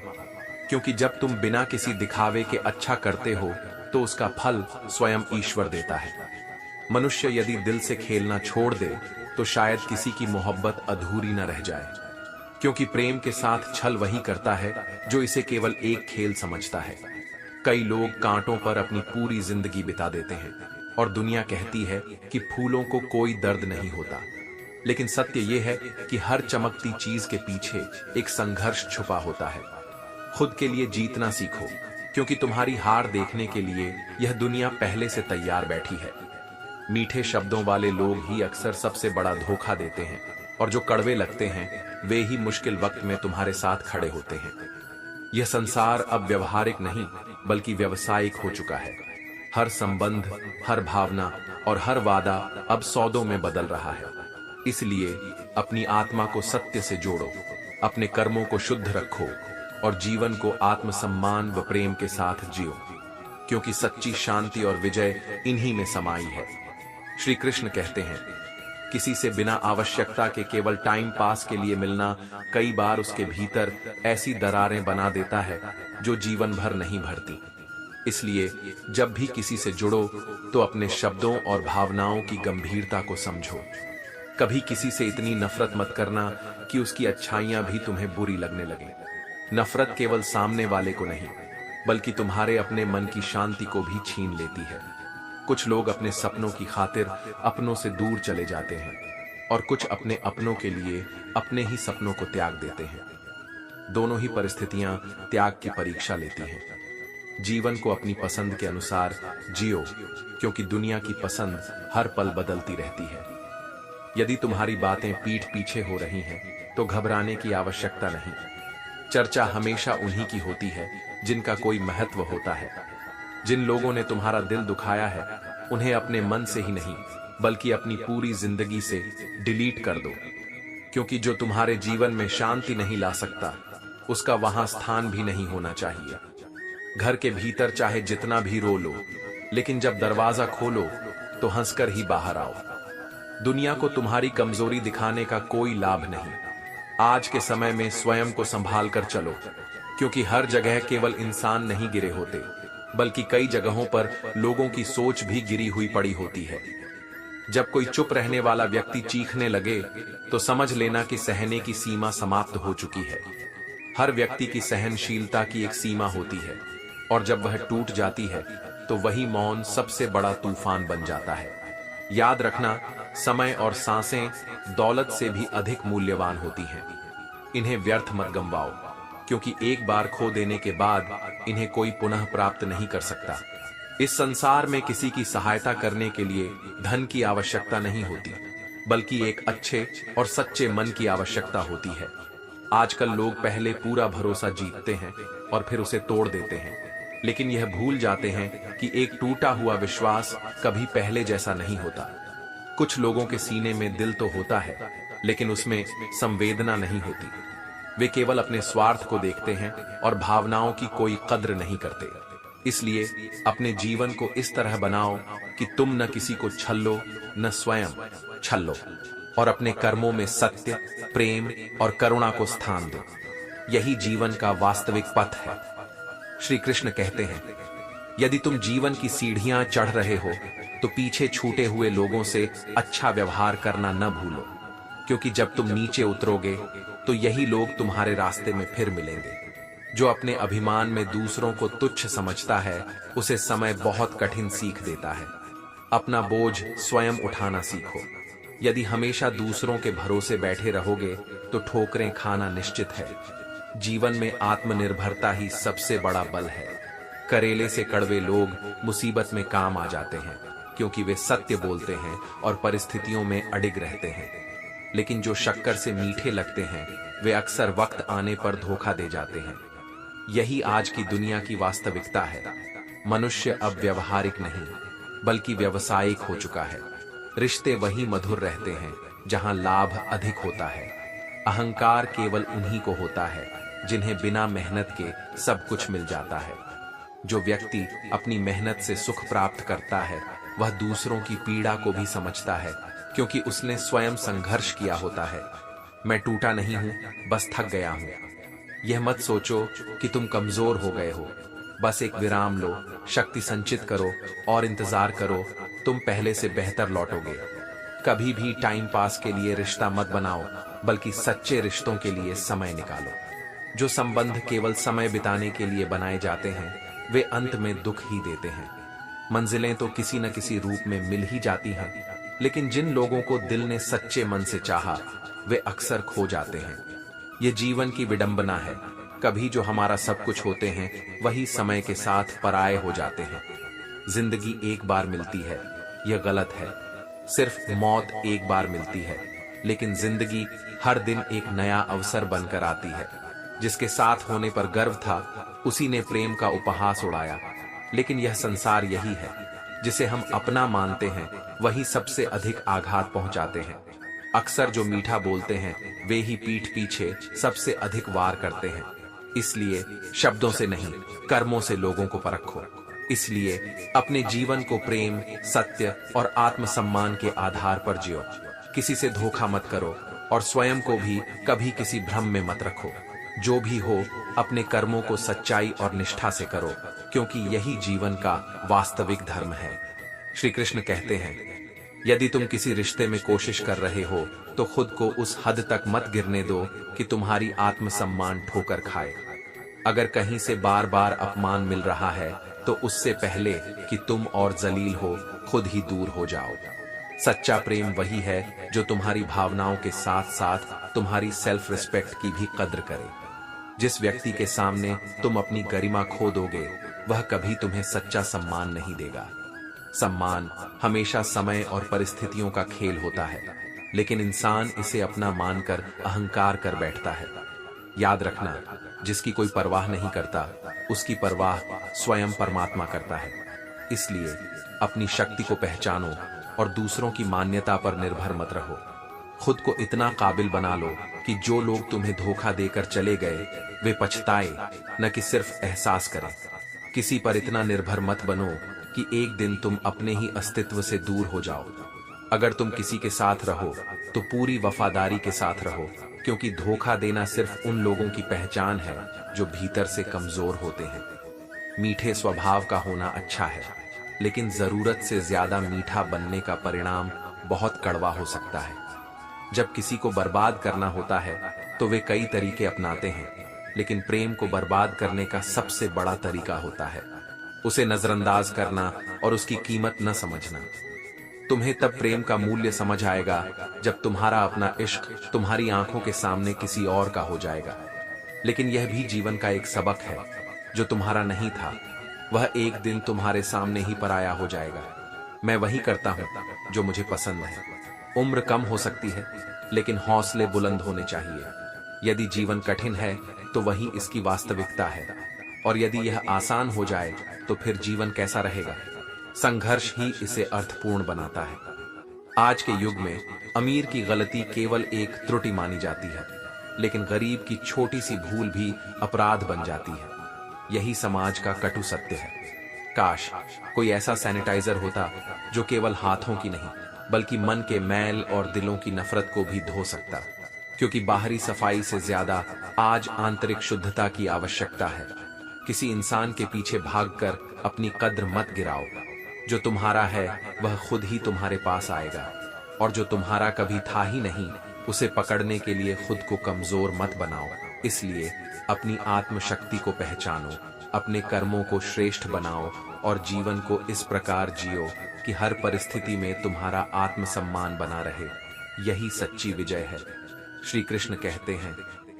क्योंकि जब तुम बिना किसी दिखावे के अच्छा करते हो तो उसका फल स्वयं ईश्वर देता है। मनुष्य यदि दिल से खेलना छोड़ दे तो शायद किसी की मोहब्बत अधूरी न रह जाए, क्योंकि प्रेम के साथ छल वही करता है जो इसे केवल एक खेल समझता है। कई लोग कांटों पर अपनी पूरी जिंदगी बिता देते हैं और दुनिया कहती है कि फूलों को कोई दर्द नहीं होता। लेकिन सत्य यह है कि हर चमकती चीज के पीछे एक संघर्ष छुपा होता है। खुद के लिए जीतना सीखो, क्योंकि तुम्हारी हार देखने के लिए यह दुनिया पहले से तैयार बैठी है। मीठे शब्दों वाले लोग ही अक्सर सबसे बड़ा धोखा देते हैं, और जो कड़वे लगते हैं वे ही मुश्किल वक्त में तुम्हारे साथ खड़े होते हैं। यह संसार अब व्यवहारिक नहीं बल्कि व्यावसायिक हो चुका है। हर संबंध, हर भावना और हर वादा अब सौदों में बदल रहा है। इसलिए अपनी आत्मा को सत्य से जोड़ो, अपने कर्मों को शुद्ध रखो और जीवन को आत्मसम्मान व प्रेम के साथ जियो, क्योंकि सच्ची शांति और विजय इन्हीं में समाई है। श्री कृष्ण कहते हैं, किसी से बिना आवश्यकता के केवल टाइम पास के लिए मिलना कई बार उसके भीतर ऐसी दरारें बना देता है जो जीवन भर नहीं भरती। इसलिए जब भी किसी से जुड़ो तो अपने शब्दों और भावनाओं की गंभीरता को समझो। कभी किसी से इतनी नफरत मत करना कि उसकी अच्छाइयां भी तुम्हें बुरी लगने लगें। नफरत केवल सामने वाले को नहीं बल्कि तुम्हारे अपने मन की शांति को भी छीन लेती है। कुछ लोग अपने सपनों की खातिर अपनों से दूर चले जाते हैं और कुछ अपने अपनों के लिए अपने ही सपनों को त्याग देते हैं। दोनों ही परिस्थितियां त्याग की परीक्षा लेती हैं। जीवन को अपनी पसंद के अनुसार जियो, क्योंकि दुनिया की पसंद हर पल बदलती रहती है। यदि तुम्हारी बातें पीठ पीछे हो रही हैं तो घबराने की आवश्यकता नहीं। चर्चा हमेशा उन्हीं की होती है जिनका कोई महत्व होता है। जिन लोगों ने तुम्हारा दिल दुखाया है उन्हें अपने मन से ही नहीं बल्कि अपनी पूरी जिंदगी से डिलीट कर दो, क्योंकि जो तुम्हारे जीवन में शांति नहीं ला सकता उसका वहां स्थान भी नहीं होना चाहिए। घर के भीतर चाहे जितना भी रो लो, लेकिन जब दरवाजा खोलो तो हंसकर ही बाहर आओ। दुनिया को तुम्हारी कमजोरी दिखाने का कोई लाभ नहीं। आज के समय में स्वयं को संभाल कर चलो, क्योंकि हर जगह केवल इंसान नहीं गिरे होते बल्कि कई जगहों पर लोगों की सोच भी गिरी हुई पड़ी होती है। जब कोई चुप रहने वाला व्यक्ति चीखने लगे तो समझ लेना कि सहने की सीमा समाप्त हो चुकी है। हर व्यक्ति की सहनशीलता की एक सीमा होती है, और जब वह टूट जाती है तो वही मौन सबसे बड़ा तूफान बन जाता है। याद रखना, समय और सांसें दौलत से भी अधिक मूल्यवान होती हैं। इन्हें व्यर्थ मत गंवाओ, क्योंकि एक बार खो देने के बाद इन्हें कोई पुनः प्राप्त नहीं कर सकता। इस संसार में किसी की सहायता करने के लिए धन की आवश्यकता नहीं होती, बल्कि एक अच्छे और सच्चे मन की आवश्यकता होती है। आजकल लोग पहले पूरा भरोसा जीतते हैं और फिर उसे तोड़ देते हैं, लेकिन यह भूल जाते हैं कि एक टूटा हुआ विश्वास कभी पहले जैसा नहीं होता। कुछ लोगों के सीने में दिल तो होता है, लेकिन उसमें संवेदना नहीं होती। वे केवल अपने स्वार्थ को देखते हैं और भावनाओं की कोई कद्र नहीं करते। इसलिए अपने जीवन को इस तरह बनाओ कि तुम न किसी को छलो न स्वयं छलो, और अपने कर्मों में सत्य, प्रेम और करुणा को स्थान दो। यही जीवन का वास्तविक पथ है। श्री कृष्ण कहते हैं, यदि तुम जीवन की सीढ़ियां चढ़ रहे हो तो पीछे छूटे हुए लोगों से अच्छा व्यवहार करना न भूलो, क्योंकि जब तुम नीचे उतरोगे तो यही लोग तुम्हारे रास्ते में फिर मिलेंगे। जो अपने अभिमान में दूसरों को तुच्छ समझता है उसे समय बहुत कठिन सीख देता है। अपना बोझ स्वयं उठाना सीखो। यदि हमेशा दूसरों के भरोसे बैठे रहोगे तो ठोकरें खाना निश्चित है। जीवन में आत्मनिर्भरता ही सबसे बड़ा बल है। करेले से कड़वे लोग मुसीबत में काम आ जाते हैं, क्योंकि वे सत्य बोलते हैं और परिस्थितियों में अडिग रहते हैं। लेकिन जो शक्कर से मीठे लगते हैं वे अक्सर वक्त आने पर धोखा दे जाते हैं। यही आज की दुनिया की वास्तविकता है। मनुष्य अब व्यवहारिक नहीं बल्कि व्यावसायिक हो चुका है। रिश्ते वही मधुर रहते हैं जहां लाभ अधिक होता है। अहंकार केवल उन्हीं को होता है जिन्हें बिना मेहनत के सब कुछ मिल जाता है। जो व्यक्ति अपनी मेहनत से सुख प्राप्त करता है वह दूसरों की पीड़ा को भी समझता है, क्योंकि उसने स्वयं संघर्ष किया होता है। मैं टूटा नहीं हूं, बस थक गया हूं। यह मत सोचो कि तुम कमजोर हो गए हो। बस एक विराम लो, शक्ति संचित करो और इंतजार करो, तुम पहले से बेहतर लौटोगे। कभी भी टाइम पास के लिए रिश्ता मत बनाओ, बल्कि सच्चे रिश्तों के लिए समय निकालो। जो संबंध केवल समय बिताने के लिए बनाए जाते हैं वे अंत में दुख ही देते हैं। मंजिलें तो किसी न किसी रूप में मिल ही जाती हैं, लेकिन जिन लोगों को दिल ने सच्चे मन से चाहा, वे अक्सर खो जाते हैं। ये जीवन की विडंबना है। कभी जो हमारा सब कुछ होते हैं, वही समय के साथ पराये हो जाते हैं। जिंदगी एक बार मिलती है, यह गलत है। सिर्फ मौत एक बार मिलती है, लेकिन जिंदगी हर दिन एक नया अवसर बनकर आती है। जिसके साथ होने पर गर्व था, उसी ने प्रेम का उपहास उड़ाया। लेकिन यह संसार यही है, जिसे हम अपना मानते हैं, वही सबसे अधिक आघात पहुंचाते हैं। अक्सर जो मीठा बोलते हैं, वे ही पीठ पीछे सबसे अधिक वार करते हैं। इसलिए शब्दों से नहीं, कर्मों से लोगों को परखो। इसलिए अपने जीवन को प्रेम, सत्य और आत्मसम्मान के आधार पर जियो। किसी से धोखा मत करो और स्वयं को भी कभी किसी भ्रम में मत रखो। जो भी हो, अपने कर्मों को सच्चाई और निष्ठा से करो, क्योंकि यही जीवन का वास्तविक धर्म है। श्री कृष्ण कहते हैं, यदि तुम किसी रिश्ते में कोशिश कर रहे हो, तो खुद को उस हद तक मत गिरने दो कि तुम्हारी आत्मसम्मान ठोकर खाए। अगर कहीं से बार बार अपमान मिल रहा है, तो उससे पहले कि तुम और जलील हो, खुद ही दूर हो जाओ। सच्चा प्रेम वही है जो तुम्हारी भावनाओं के साथ साथ तुम्हारी सेल्फ रिस्पेक्ट की भी कद्र करे। जिस व्यक्ति के सामने तुम अपनी गरिमा खो दोगे, वह कभी तुम्हें सच्चा सम्मान नहीं देगा। सम्मान हमेशा समय और परिस्थितियों का खेल होता है, लेकिन इंसान इसे अपना मानकर अहंकार कर बैठता है। याद रखना, जिसकी कोई परवाह नहीं करता, उसकी परवाह स्वयं परमात्मा करता है। इसलिए अपनी शक्ति को पहचानो और दूसरों की मान्यता पर निर्भर मत रहो। खुद को इतना काबिल बना लो कि जो लोग तुम्हें धोखा देकर चले गए, वे पछताए, न कि सिर्फ एहसास करें। किसी पर इतना निर्भर मत बनो कि एक दिन तुम अपने ही अस्तित्व से दूर हो जाओ। अगर तुम किसी के साथ रहो, तो पूरी वफादारी के साथ रहो, क्योंकि धोखा देना सिर्फ उन लोगों की पहचान है जो भीतर से कमजोर होते हैं। मीठे स्वभाव का होना अच्छा है, लेकिन जरूरत से ज्यादा मीठा बनने का परिणाम बहुत कड़वा हो सकता है। जब किसी को बर्बाद करना होता है, तो वे कई तरीके अपनाते हैं, लेकिन प्रेम को बर्बाद करने का सबसे बड़ा तरीका होता है उसे नजरअंदाज करना और उसकी कीमत न समझना। तुम्हें तब प्रेम का मूल्य समझ आएगा जब तुम्हारा अपना इश्क तुम्हारी आंखों के सामने किसी और का हो जाएगा। लेकिन यह भी जीवन का एक सबक है, जो तुम्हारा नहीं था, वह एक दिन तुम्हारे सामने ही पराया हो जाएगा। मैं वही करता हूं जो मुझे पसंद है। उम्र कम हो सकती है, लेकिन हौसले बुलंद होने चाहिए। यदि जीवन कठिन है, तो वही इसकी वास्तविकता है, और यदि यह आसान हो जाए, तो फिर जीवन कैसा रहेगा? संघर्ष ही इसे अर्थपूर्ण बनाता है। आज के युग में अमीर की गलती केवल एक त्रुटि मानी जाती है, लेकिन गरीब की छोटी सी भूल भी अपराध बन जाती है। यही समाज का कटु सत्य है। काश कोई ऐसा सैनिटाइजर होता जो केवल हाथों की नहीं, बल्कि मन के मैल और दिलों की नफरत को भी धो सकता, क्योंकि बाहरी सफाई से ज्यादा आज आंतरिक शुद्धता की आवश्यकता है। किसी इंसान के पीछे भागकर अपनी कद्र मत गिराओ। जो तुम्हारा है वह खुद ही तुम्हारे पास आएगा, और जो तुम्हारा कभी था ही नहीं, उसे पकड़ने के लिए खुद को कमजोर मत बनाओ। इसलिए अपनी आत्मशक्ति को पहचानो, अपने कर्मों को श्रेष्ठ बनाओ और जीवन को इस प्रकार जियो कि हर परिस्थिति में तुम्हारा आत्मसम्मान बना रहे। यही सच्ची विजय है। श्री कृष्ण कहते हैं,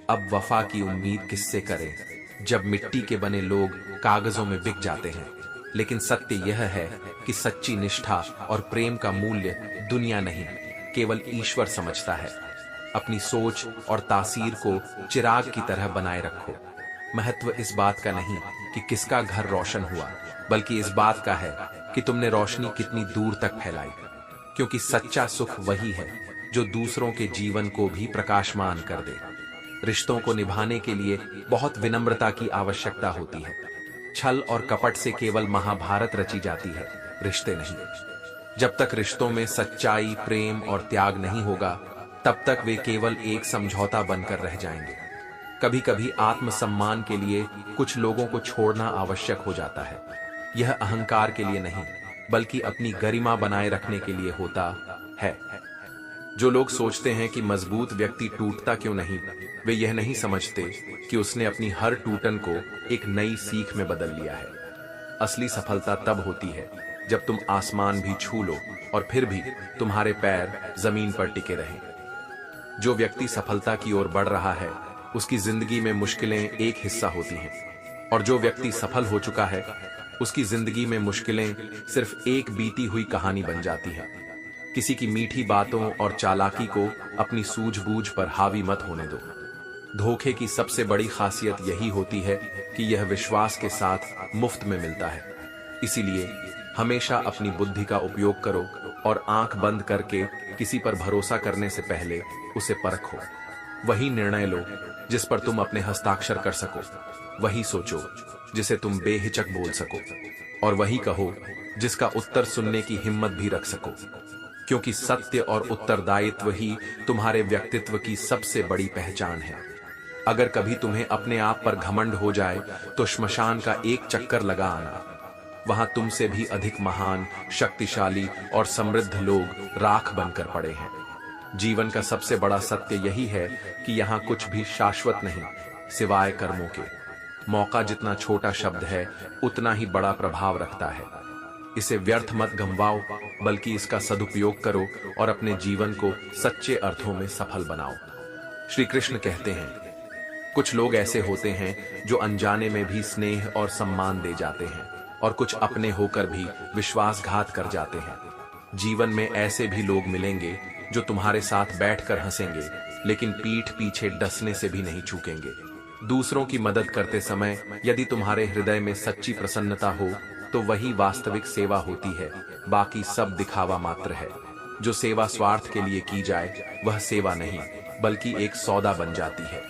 अब वफा की उम्मीद किससे करें, जब मिट्टी के बने लोग कागजों में बिक जाते हैं। लेकिन सत्य यह है कि सच्ची निष्ठा और प्रेम का मूल्य दुनिया नहीं, केवल ईश्वर समझता है। अपनी सोच और तासीर को चिराग की तरह बनाए रखो। महत्व इस बात का नहीं कि किसका घर रोशन हुआ, बल्कि इस बात का है कि तुमने रोशनी कितनी दूर तक फैलाई। क्योंकि सच्चा सुख वही है जो दूसरों के जीवन को भी प्रकाशमान कर दे। रिश्तों को निभाने के लिए बहुत विनम्रता की आवश्यकता होती है। छल और कपट से केवल महाभारत रची जाती है, रिश्ते नहीं। जब तक रिश्तों में सच्चाई, प्रेम और त्याग नहीं होगा, तब तक वे केवल एक समझौता बनकर रह जाएंगे। कभी कभी आत्मसम्मान के लिए कुछ लोगों को छोड़ना आवश्यक हो जाता है। यह अहंकार के लिए नहीं, बल्कि अपनी गरिमा बनाए रखने के लिए होता है। जो लोग सोचते हैं कि मजबूत व्यक्ति टूटता क्यों नहीं, वे यह नहीं समझते कि उसने अपनी हर टूटन को एक नई सीख में बदल लिया है। असली सफलता तब होती है जब तुम आसमान भी छू लो और फिर भी तुम्हारे पैर जमीन पर टिके रहें। जो व्यक्ति सफलता की ओर बढ़ रहा है, उसकी जिंदगी में मुश्किलें एक हिस्सा होती हैं, और जो व्यक्ति सफल हो चुका है, उसकी जिंदगी में मुश्किलें सिर्फ एक बीती हुई कहानी बन जाती है। किसी की मीठी बातों और चालाकी को अपनी सूझबूझ पर हावी मत होने दो। धोखे की सबसे बड़ी खासियत यही होती है कि यह विश्वास के साथ मुफ्त में मिलता है। इसीलिए हमेशा अपनी बुद्धि का उपयोग करो और आंख बंद करके किसी पर भरोसा करने से पहले उसे परखो। वही निर्णय लो जिस पर तुम अपने हस्ताक्षर कर सको, वही सोचो जिसे तुम बेहिचक बोल सको, और वही कहो जिसका उत्तर सुनने की हिम्मत भी रख सको, क्योंकि सत्य और उत्तरदायित्व ही तुम्हारे व्यक्तित्व की सबसे बड़ी पहचान है। अगर कभी तुम्हें अपने आप पर घमंड हो जाए तो श्मशान का एक चक्कर लगा आना। वहां तुमसे भी अधिक महान, शक्तिशाली और समृद्ध लोग राख बनकर पड़े हैं। जीवन का सबसे बड़ा सत्य यही है कि यहाँ कुछ भी शाश्वत नहीं सिवाय कर्मों के। मौका जितना छोटा शब्द है उतना ही बड़ा प्रभाव रखता है। इसे व्यर्थ मत गंवाओ, बल्कि इसका सदुपयोग करो और अपने जीवन को सच्चे अर्थों में सफल बनाओ। श्री कृष्ण कहते हैं, कुछ लोग ऐसे होते हैं जो अनजाने में भी स्नेह और सम्मान दे जाते हैं, और कुछ अपने होकर भी विश्वासघात कर जाते हैं। जीवन में ऐसे भी लोग मिलेंगे जो तुम्हारे साथ बैठकर हंसेंगे, लेकिन पीठ पीछे डसने से भी नहीं चूकेंगे। दूसरों की मदद करते समय यदि तुम्हारे हृदय में सच्ची प्रसन्नता हो तो वही वास्तविक सेवा होती है, बाकी सब दिखावा मात्र है। जो सेवा स्वार्थ के लिए की जाए वह सेवा नहीं, बल्कि एक सौदा बन जाती है।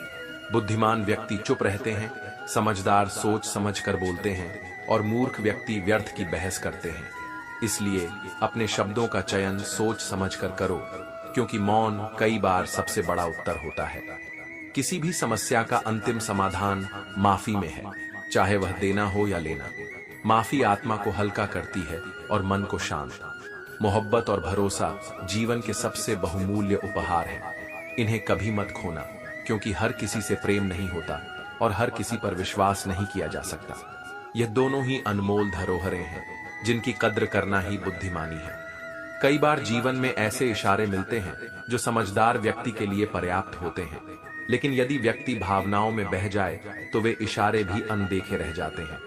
बुद्धिमान व्यक्ति चुप रहते हैं, समझदार सोच समझ कर बोलते हैं, और मूर्ख व्यक्ति व्यर्थ की बहस करते हैं। इसलिए अपने शब्दों का चयन सोच समझ कर करो, क्योंकि मौन कई बार सबसे बड़ा उत्तर होता है। किसी भी समस्या का अंतिम समाधान माफी में है, चाहे वह देना हो या लेना। माफी आत्मा को हल्का करती है और मन को शांत। मोहब्बत और भरोसा जीवन के सबसे बहुमूल्य उपहार हैं। इन्हें कभी मत खोना, क्योंकि हर किसी से प्रेम नहीं होता और हर किसी पर विश्वास नहीं किया जा सकता। यह दोनों ही अनमोल धरोहरें हैं, जिनकी कद्र करना ही बुद्धिमानी है। कई बार जीवन में ऐसे इशारे मिलते हैं जो समझदार व्यक्ति के लिए पर्याप्त होते हैं, लेकिन यदि व्यक्ति भावनाओं में बह जाए तो वे इशारे भी अनदेखे रह जाते हैं।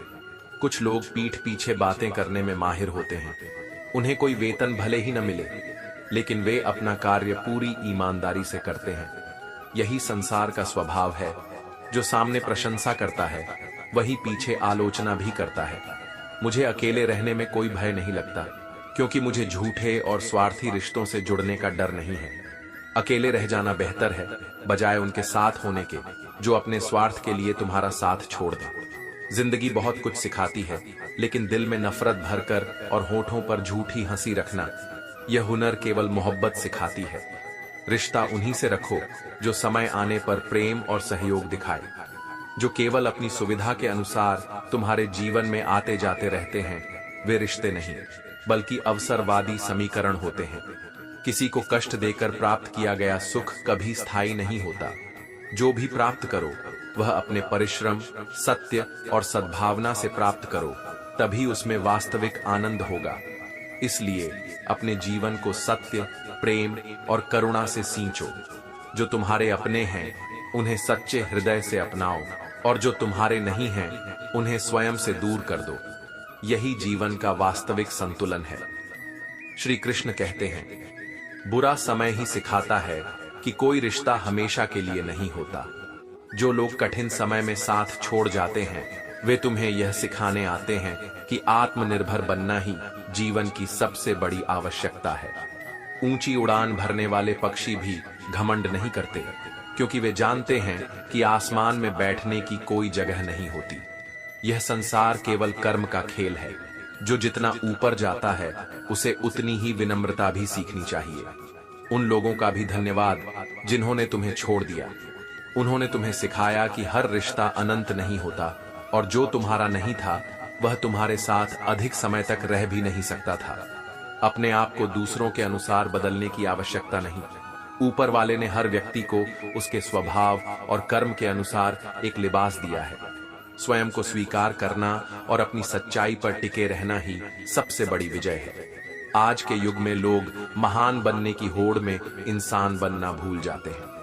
कुछ लोग पीठ पीछे बातें करने में माहिर होते हैं। उन्हें कोई वेतन भले ही न मिले, लेकिन वे अपना कार्य पूरी ईमानदारी से करते हैं। यही संसार का स्वभाव है। जो सामने प्रशंसा करता है वही पीछे आलोचना भी करता है। मुझे अकेले रहने में कोई भय नहीं लगता, क्योंकि मुझे झूठे और स्वार्थी रिश्तों से जुड़ने का डर नहीं है। अकेले रह जाना बेहतर है, बजाय उनके साथ होने के जो अपने स्वार्थ के लिए तुम्हारा साथ छोड़ दें। जिंदगी बहुत कुछ सिखाती है, लेकिन दिल में नफरत भरकर और होठों पर झूठी हंसी रखना, यह हुनर केवल मोहब्बत सिखाती है। रिश्ता उन्हीं से रखो जो समय आने पर प्रेम और सहयोग दिखाए। जो केवल अपनी सुविधा के अनुसार तुम्हारे जीवन में आते जाते रहते हैं, वे रिश्ते नहीं, बल्कि अवसरवादी समीकरण होते हैं। किसी को कष्ट देकर प्राप्त किया गया सुख कभी स्थायी नहीं होता। जो भी प्राप्त करो वह अपने परिश्रम, सत्य और सद्भावना से प्राप्त करो, तभी उसमें वास्तविक आनंद होगा। इसलिए अपने जीवन को सत्य, प्रेम और करुणा से सींचो। जो तुम्हारे अपने हैं उन्हें सच्चे हृदय से अपनाओ, और जो तुम्हारे नहीं हैं उन्हें स्वयं से दूर कर दो। यही जीवन का वास्तविक संतुलन है। श्री कृष्ण कहते हैं, बुरा समय ही सिखाता है कि कोई रिश्ता हमेशा के लिए नहीं होता। जो लोग कठिन समय में साथ छोड़ जाते हैं, वे तुम्हें यह सिखाने आते हैं कि आत्मनिर्भर बनना ही जीवन की सबसे बड़ी आवश्यकता है। ऊंची उड़ान भरने वाले पक्षी भी घमंड नहीं करते, क्योंकि वे जानते हैं कि आसमान में बैठने की कोई जगह नहीं होती। यह संसार केवल कर्म का खेल है। जो जितना ऊपर जाता है उसे उतनी ही विनम्रता भी सीखनी चाहिए। उन लोगों का भी धन्यवाद जिन्होंने तुम्हें छोड़ दिया। उन्होंने तुम्हें सिखाया कि हर रिश्ता अनंत नहीं होता, और जो तुम्हारा नहीं था वह तुम्हारे साथ अधिक समय तक रह भी नहीं सकता था। अपने आप को दूसरों के अनुसार बदलने की आवश्यकता नहीं। ऊपर वाले ने हर व्यक्ति को उसके स्वभाव और कर्म के अनुसार एक लिबास दिया है। स्वयं को स्वीकार करना और अपनी सच्चाई पर टिके रहना ही सबसे बड़ी विजय है। आज के युग में लोग महान बनने की होड़ में इंसान बनना भूल जाते हैं।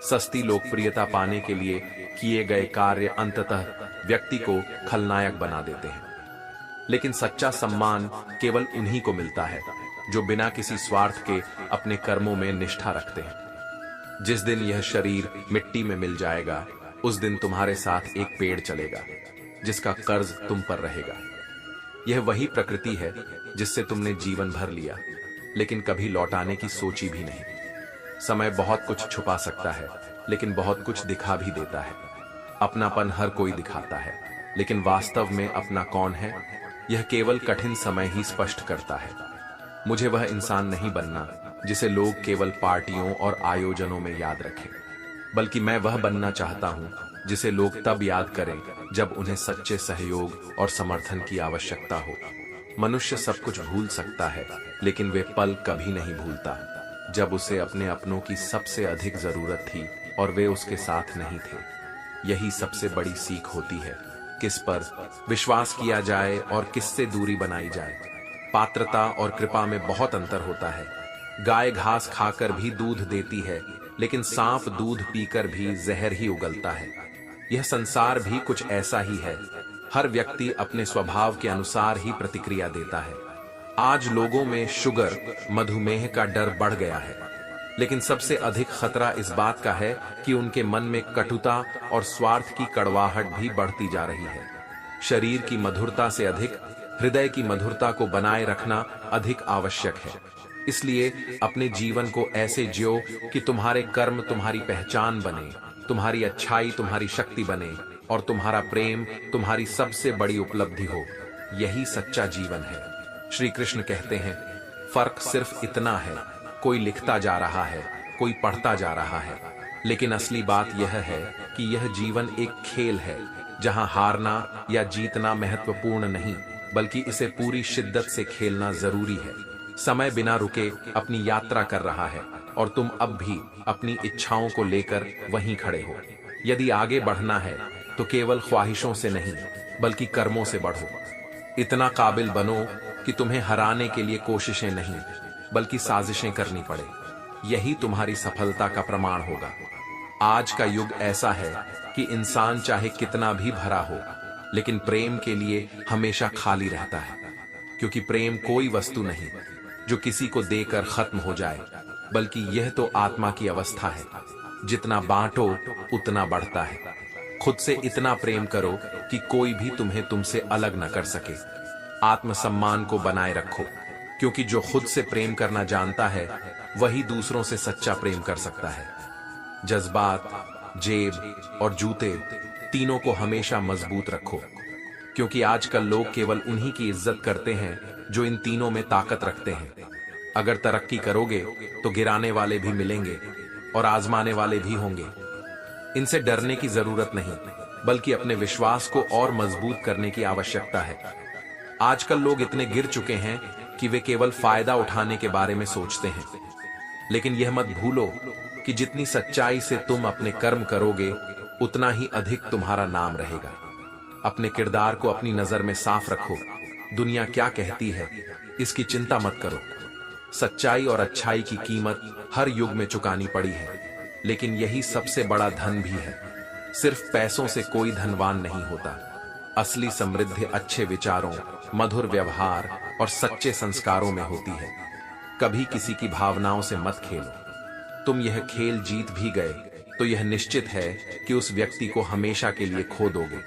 सस्ती लोकप्रियता पाने के लिए किए गए कार्य अंततः व्यक्ति को खलनायक बना देते हैं। लेकिन सच्चा सम्मान केवल उन्हीं को मिलता है जो बिना किसी स्वार्थ के अपने कर्मों में निष्ठा रखते हैं। जिस दिन यह शरीर मिट्टी में मिल जाएगा, उस दिन तुम्हारे साथ एक पेड़ चलेगा जिसका कर्ज तुम पर रहेगा। यह वही प्रकृति है जिससे तुमने जीवन भर लिया, लेकिन कभी लौटाने की सोची भी नहीं। समय बहुत कुछ छुपा सकता है, लेकिन बहुत कुछ दिखा भी देता है। अपनापन हर कोई दिखाता है, लेकिन वास्तव में अपना कौन है, यह केवल कठिन समय ही स्पष्ट करता है। मुझे वह इंसान नहीं बनना जिसे लोग केवल पार्टियों और आयोजनों में याद रखें, बल्कि मैं वह बनना चाहता हूं जिसे लोग तब याद करें जब उन्हें सच्चे सहयोग और समर्थन की आवश्यकता हो। मनुष्य सब कुछ भूल सकता है, लेकिन वे पल कभी नहीं भूलता जब उसे अपने अपनों की सबसे अधिक जरूरत थी और वे उसके साथ नहीं थे। यही सबसे बड़ी सीख होती है, किस पर विश्वास किया जाए और किससे दूरी बनाई जाए। पात्रता और कृपा में बहुत अंतर होता है। गाय घास खाकर भी दूध देती है, लेकिन सांप दूध पीकर भी जहर ही उगलता है। यह संसार भी कुछ ऐसा ही है। हर व्यक्ति अपने स्वभाव के अनुसार ही प्रतिक्रिया देता है। आज लोगों में शुगर, मधुमेह का डर बढ़ गया है, लेकिन सबसे अधिक खतरा इस बात का है कि उनके मन में कटुता और स्वार्थ की कड़वाहट भी बढ़ती जा रही है। शरीर की मधुरता से अधिक हृदय की मधुरता को बनाए रखना अधिक आवश्यक है। इसलिए अपने जीवन को ऐसे जियो कि तुम्हारे कर्म तुम्हारी पहचान बने, तुम्हारी अच्छाई तुम्हारी शक्ति बने और तुम्हारा प्रेम तुम्हारी सबसे बड़ी उपलब्धि हो। यही सच्चा जीवन है। श्री कृष्ण कहते हैं, फर्क सिर्फ इतना है, कोई लिखता जा रहा है, कोई पढ़ता जा रहा है, लेकिन असली बात यह है कि यह जीवन एक खेल है जहां हारना या जीतना महत्वपूर्ण नहीं, बल्कि इसे पूरी शिद्दत से खेलना जरूरी है। समय बिना रुके अपनी यात्रा कर रहा है और तुम अब भी अपनी इच्छाओं को लेकर वहीं खड़े हो। यदि आगे बढ़ना है तो केवल ख्वाहिशों से नहीं, बल्कि कर्मों से बढ़ो। इतना काबिल बनो कि तुम्हें हराने के लिए कोशिशें नहीं, बल्कि साजिशें करनी पड़े। यही तुम्हारी सफलता का प्रमाण होगा। आज का युग ऐसा है कि इंसान चाहे कितना भी भरा हो, लेकिन प्रेम के लिए हमेशा खाली रहता है, क्योंकि प्रेम कोई वस्तु नहीं जो किसी को देकर खत्म हो जाए, बल्कि यह तो आत्मा की अवस्था है। जितना बांटो उतना बढ़ता है। खुद से इतना प्रेम करो कि कोई भी तुम्हें तुमसे अलग न कर सके। आत्मसम्मान को बनाए रखो, क्योंकि जो खुद से प्रेम करना जानता है वही दूसरों से सच्चा प्रेम कर सकता है। जज्बात, जेब और जूते तीनों को हमेशा मजबूत रखो, क्योंकि आजकल लोग केवल उन्हीं की इज्जत करते हैं जो इन तीनों में ताकत रखते हैं। अगर तरक्की करोगे तो गिराने वाले भी मिलेंगे और आजमाने वाले भी होंगे। इनसे डरने की जरूरत नहीं, बल्कि अपने विश्वास को और मजबूत करने की आवश्यकता है। आजकल लोग इतने गिर चुके हैं कि वे केवल फायदा उठाने के बारे में सोचते हैं, लेकिन यह मत भूलो कि जितनी सच्चाई से तुम अपने कर्म करोगे, उतना ही अधिक तुम्हारा नाम रहेगा। अपने किरदार को अपनी नजर में साफ रखो। दुनिया क्या कहती है, इसकी चिंता मत करो। सच्चाई और अच्छाई की कीमत हर युग में चुकानी पड़ी है, लेकिन यही सबसे बड़ा धन भी है। सिर्फ पैसों से कोई धनवान नहीं होता। असली समृद्धि अच्छे विचारों, मधुर व्यवहार और सच्चे संस्कारों में होती है। कभी किसी की भावनाओं से मत खेलो। तुम यह खेल जीत भी गए तो यह निश्चित है कि उस व्यक्ति को हमेशा के लिए खो दोगे।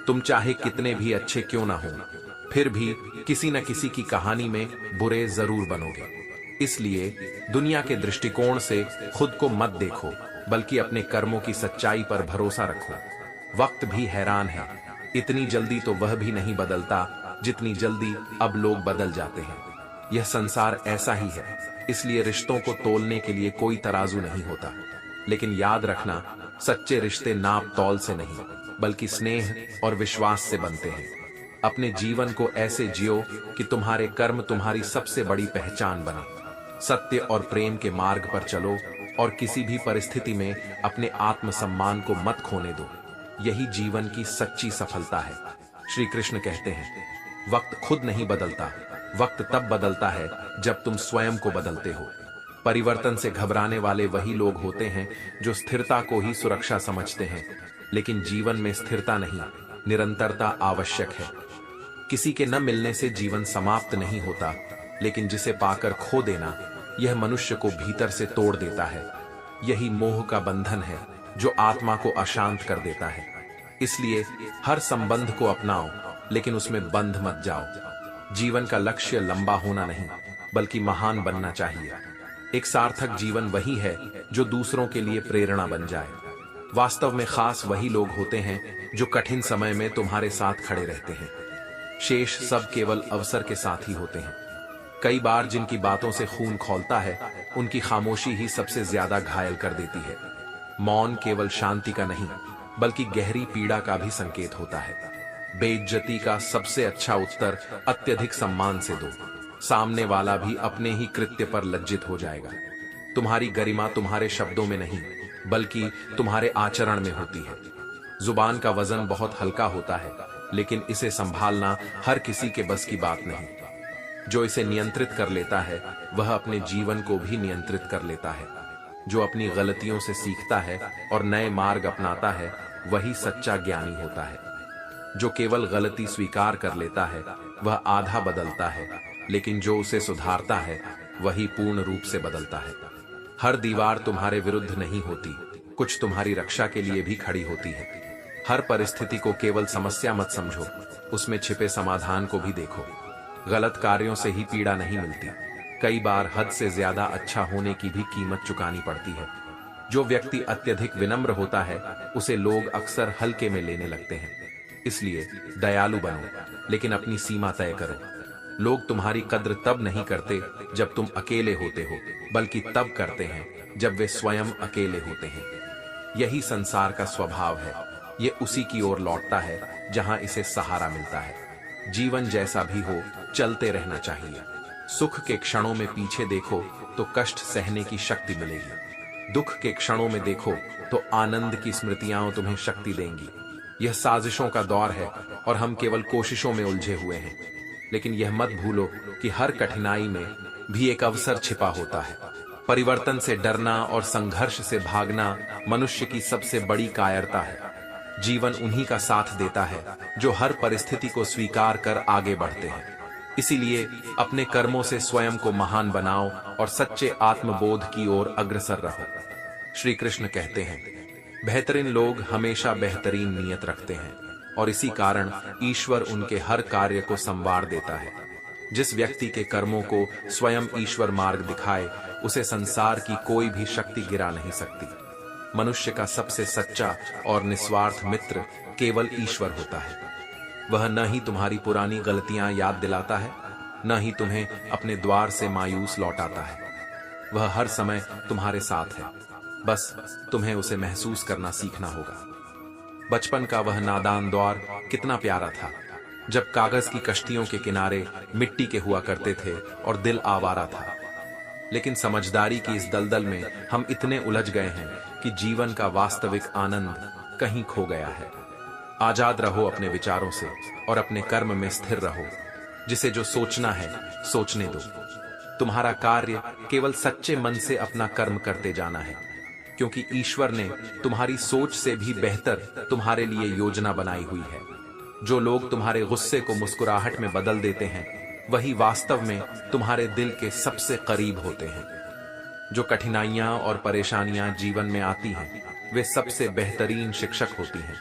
तुम चाहे कितने भी अच्छे क्यों ना हो, फिर भी किसी न किसी की कहानी में बुरे जरूर बनोगे। इसलिए दुनिया के दृष्टिकोण से खुद को मत देखो, बल्कि अपने कर्मों की सच्चाई पर भरोसा रखो। वक्त भी हैरान है, इतनी जल्दी तो वह भी नहीं बदलता जितनी जल्दी अब लोग बदल जाते हैं। यह संसार ऐसा ही है, इसलिए रिश्तों को तोलने के लिए कोई तराजू नहीं होता। लेकिन याद रखना, सच्चे रिश्ते नाप तौल से नहीं, बल्कि स्नेह और विश्वास से बनते हैं। अपने जीवन को ऐसे जियो कि तुम्हारे कर्म तुम्हारी सबसे बड़ी पहचान बने। सत्य और प्रेम के मार्ग पर चलो और किसी भी परिस्थिति में अपने आत्मसम्मान को मत खोने दो। यही जीवन की सच्ची सफलता है। श्री कृष्ण कहते हैं, वक्त खुद नहीं बदलता, वक्त तब बदलता है जब तुम स्वयं को बदलते हो। परिवर्तन से घबराने वाले वही लोग होते हैं जो स्थिरता को ही सुरक्षा समझते हैं, लेकिन जीवन में स्थिरता नहीं, निरंतरता आवश्यक है। किसी के न मिलने से जीवन समाप्त नहीं होता, लेकिन जिसे पाकर खो देना, यह मनुष्य को भीतर से तोड़ देता है। यही मोह का बंधन है जो आत्मा को अशांत कर देता है। इसलिए हर संबंध को अपनाओ, लेकिन उसमें बंध मत जाओ। जीवन का लक्ष्य लंबा होना नहीं, बल्कि महान बनना चाहिए। एक सार्थक जीवन वही है जो दूसरों के लिए प्रेरणा बन जाए। वास्तव में खास वही लोग होते हैं जो कठिन समय में तुम्हारे साथ खड़े रहते हैं। शेष सब केवल अवसर के साथ ही होते हैं। कई बार जिनकी बातों से खून खौलता है, उनकी खामोशी ही सबसे ज्यादा घायल कर देती है। मौन केवल शांति का नहीं, बल्कि गहरी पीड़ा का भी संकेत होता है। बेइज्जती का सबसे अच्छा उत्तर अत्यधिक सम्मान से दो। सामने वाला भी अपने ही कृत्य पर लज्जित हो जाएगा। तुम्हारी गरिमा तुम्हारे शब्दों में नहीं, बल्कि तुम्हारे आचरण में होती है। जुबान का वजन बहुत हल्का होता है, लेकिन इसे संभालना हर किसी के बस की बात नहीं। जो इसे नियंत्रित कर लेता है, वह अपने जीवन को भी नियंत्रित कर लेता है। जो अपनी गलतियों से सीखता है और नए मार्ग अपनाता है, वही सच्चा ज्ञानी होता है। जो केवल गलती स्वीकार कर लेता है, वह आधा बदलता है, लेकिन जो उसे सुधारता है, वही पूर्ण रूप से बदलता है। हर दीवार तुम्हारे विरुद्ध नहीं होती, कुछ तुम्हारी रक्षा के लिए भी खड़ी होती है। हर परिस्थिति को केवल समस्या मत समझो, उसमें छिपे समाधान को भी देखो। गलत कार्यों से ही पीड़ा नहीं मिलती, कई बार हद से ज्यादा अच्छा होने की भी कीमत चुकानी पड़ती है। जो व्यक्ति अत्यधिक विनम्र होता है, उसे लोग अक्सर हल्के में लेने लगते हैं। इसलिए दयालु बनो, लेकिन अपनी सीमा तय करो। लोग तुम्हारी कद्र तब नहीं करते जब तुम अकेले होते हो, बल्कि तब करते हैं जब वे स्वयं अकेले होते हैं। यही संसार का स्वभाव है, ये उसी की ओर लौटता है जहां इसे सहारा मिलता है। जीवन जैसा भी हो, चलते रहना चाहिए। सुख के क्षणों में पीछे देखो तो कष्ट सहने की शक्ति मिलेगी। दुख के क्षणों में देखो तो आनंद की स्मृतियां तुम्हें शक्ति देंगी। यह साजिशों का दौर है और हम केवल कोशिशों में उलझे हुए हैं। लेकिन यह मत भूलो कि हर कठिनाई में भी एक अवसर छिपा होता है। परिवर्तन से डरना और संघर्ष से भागना मनुष्य की सबसे बड़ी कायरता है। जीवन उन्हीं का साथ देता है जो हर परिस्थिति को स्वीकार कर आगे बढ़ते हैं। इसीलिए अपने कर्मों से स्वयं को महान बनाओ और सच्चे आत्मबोध की ओर अग्रसर रहो। श्री कृष्ण कहते हैं, बेहतरीन लोग हमेशा बेहतरीन नियत रखते हैं, और इसी कारण ईश्वर उनके हर कार्य को संवार देता है। जिस व्यक्ति के कर्मों को स्वयं ईश्वर मार्ग दिखाए, उसे संसार की कोई भी शक्ति गिरा नहीं सकती। मनुष्य का सबसे सच्चा और निस्वार्थ मित्र केवल ईश्वर होता है। वह न ही तुम्हारी पुरानी गलतियां याद दिलाता है, न ही तुम्हें अपने द्वार से मायूस लौटाता है। वह हर समय तुम्हारे साथ है, बस तुम्हें उसे महसूस करना सीखना होगा। बचपन का वह नादान दौर कितना प्यारा था, जब कागज की कश्तियों के किनारे मिट्टी के हुआ करते थे और दिल आवारा था। लेकिन समझदारी की इस दलदल में हम इतने उलझ गए हैं कि जीवन का वास्तविक आनंद कहीं खो गया है। आजाद रहो अपने विचारों से और अपने कर्म में स्थिर रहो। जिसे जो सोचना है सोचने दो। तुम्हारा कार्य केवल सच्चे मन से अपना कर्म करते जाना है, क्योंकि ईश्वर ने तुम्हारी सोच से भी बेहतर तुम्हारे लिए योजना बनाई हुई है। जो लोग तुम्हारे गुस्से को मुस्कुराहट में बदल देते हैं, वही वास्तव में तुम्हारे दिल के सबसे करीब होते हैं। जो कठिनाइयां और परेशानियां जीवन में आती हैं, वे सबसे बेहतरीन शिक्षक होती हैं।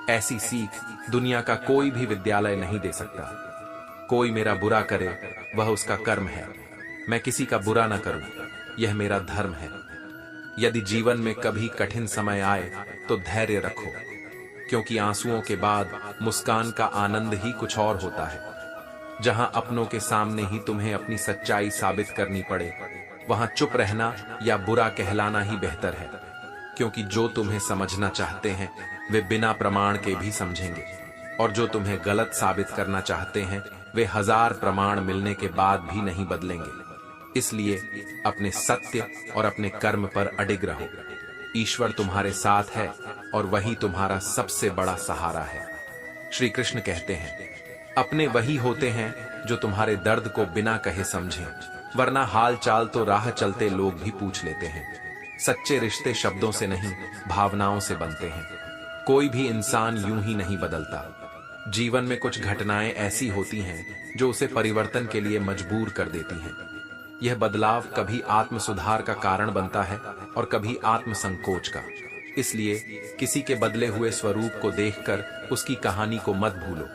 ऐसी सीख दुनिया का कोई भी विद्यालय नहीं दे सकता। कोई मेरा बुरा करे, वह उसका कर्म है। मैं किसी का बुरा न करूं, यह मेरा धर्म है। यदि जीवन में कभी कठिन समय आए तो धैर्य रखो, क्योंकि आंसुओं के बाद मुस्कान का आनंद ही कुछ और होता है। जहां अपनों के सामने ही तुम्हें अपनी सच्चाई साबित करनी पड़े, वहां चुप रहना या बुरा कहलाना ही बेहतर है, क्योंकि जो तुम्हें समझना चाहते हैं वे बिना प्रमाण के भी समझेंगे, और जो तुम्हें गलत साबित करना चाहते हैं वे 1000 प्रमाण मिलने के बाद भी नहीं बदलेंगे। इसलिए अपने सत्य और अपने कर्म पर अडिग रहो। ईश्वर तुम्हारे साथ है और वही तुम्हारा सबसे बड़ा सहारा है। श्री कृष्ण कहते हैं, अपने वही होते हैं जो तुम्हारे दर्द को बिना कहे समझें, वरना हाल चाल तो राह चलते लोग भी पूछ लेते हैं। सच्चे रिश्ते शब्दों से नहीं, भावनाओं से बनते हैं। कोई भी इंसान यूं ही नहीं बदलता। जीवन में कुछ घटनाएं ऐसी होती हैं जो उसे परिवर्तन के लिए मजबूर कर देती हैं। यह बदलाव कभी आत्म सुधार का कारण बनता है और कभी आत्म संकोच का। इसलिए किसी के बदले हुए स्वरूप को देखकर उसकी कहानी को मत भूलो।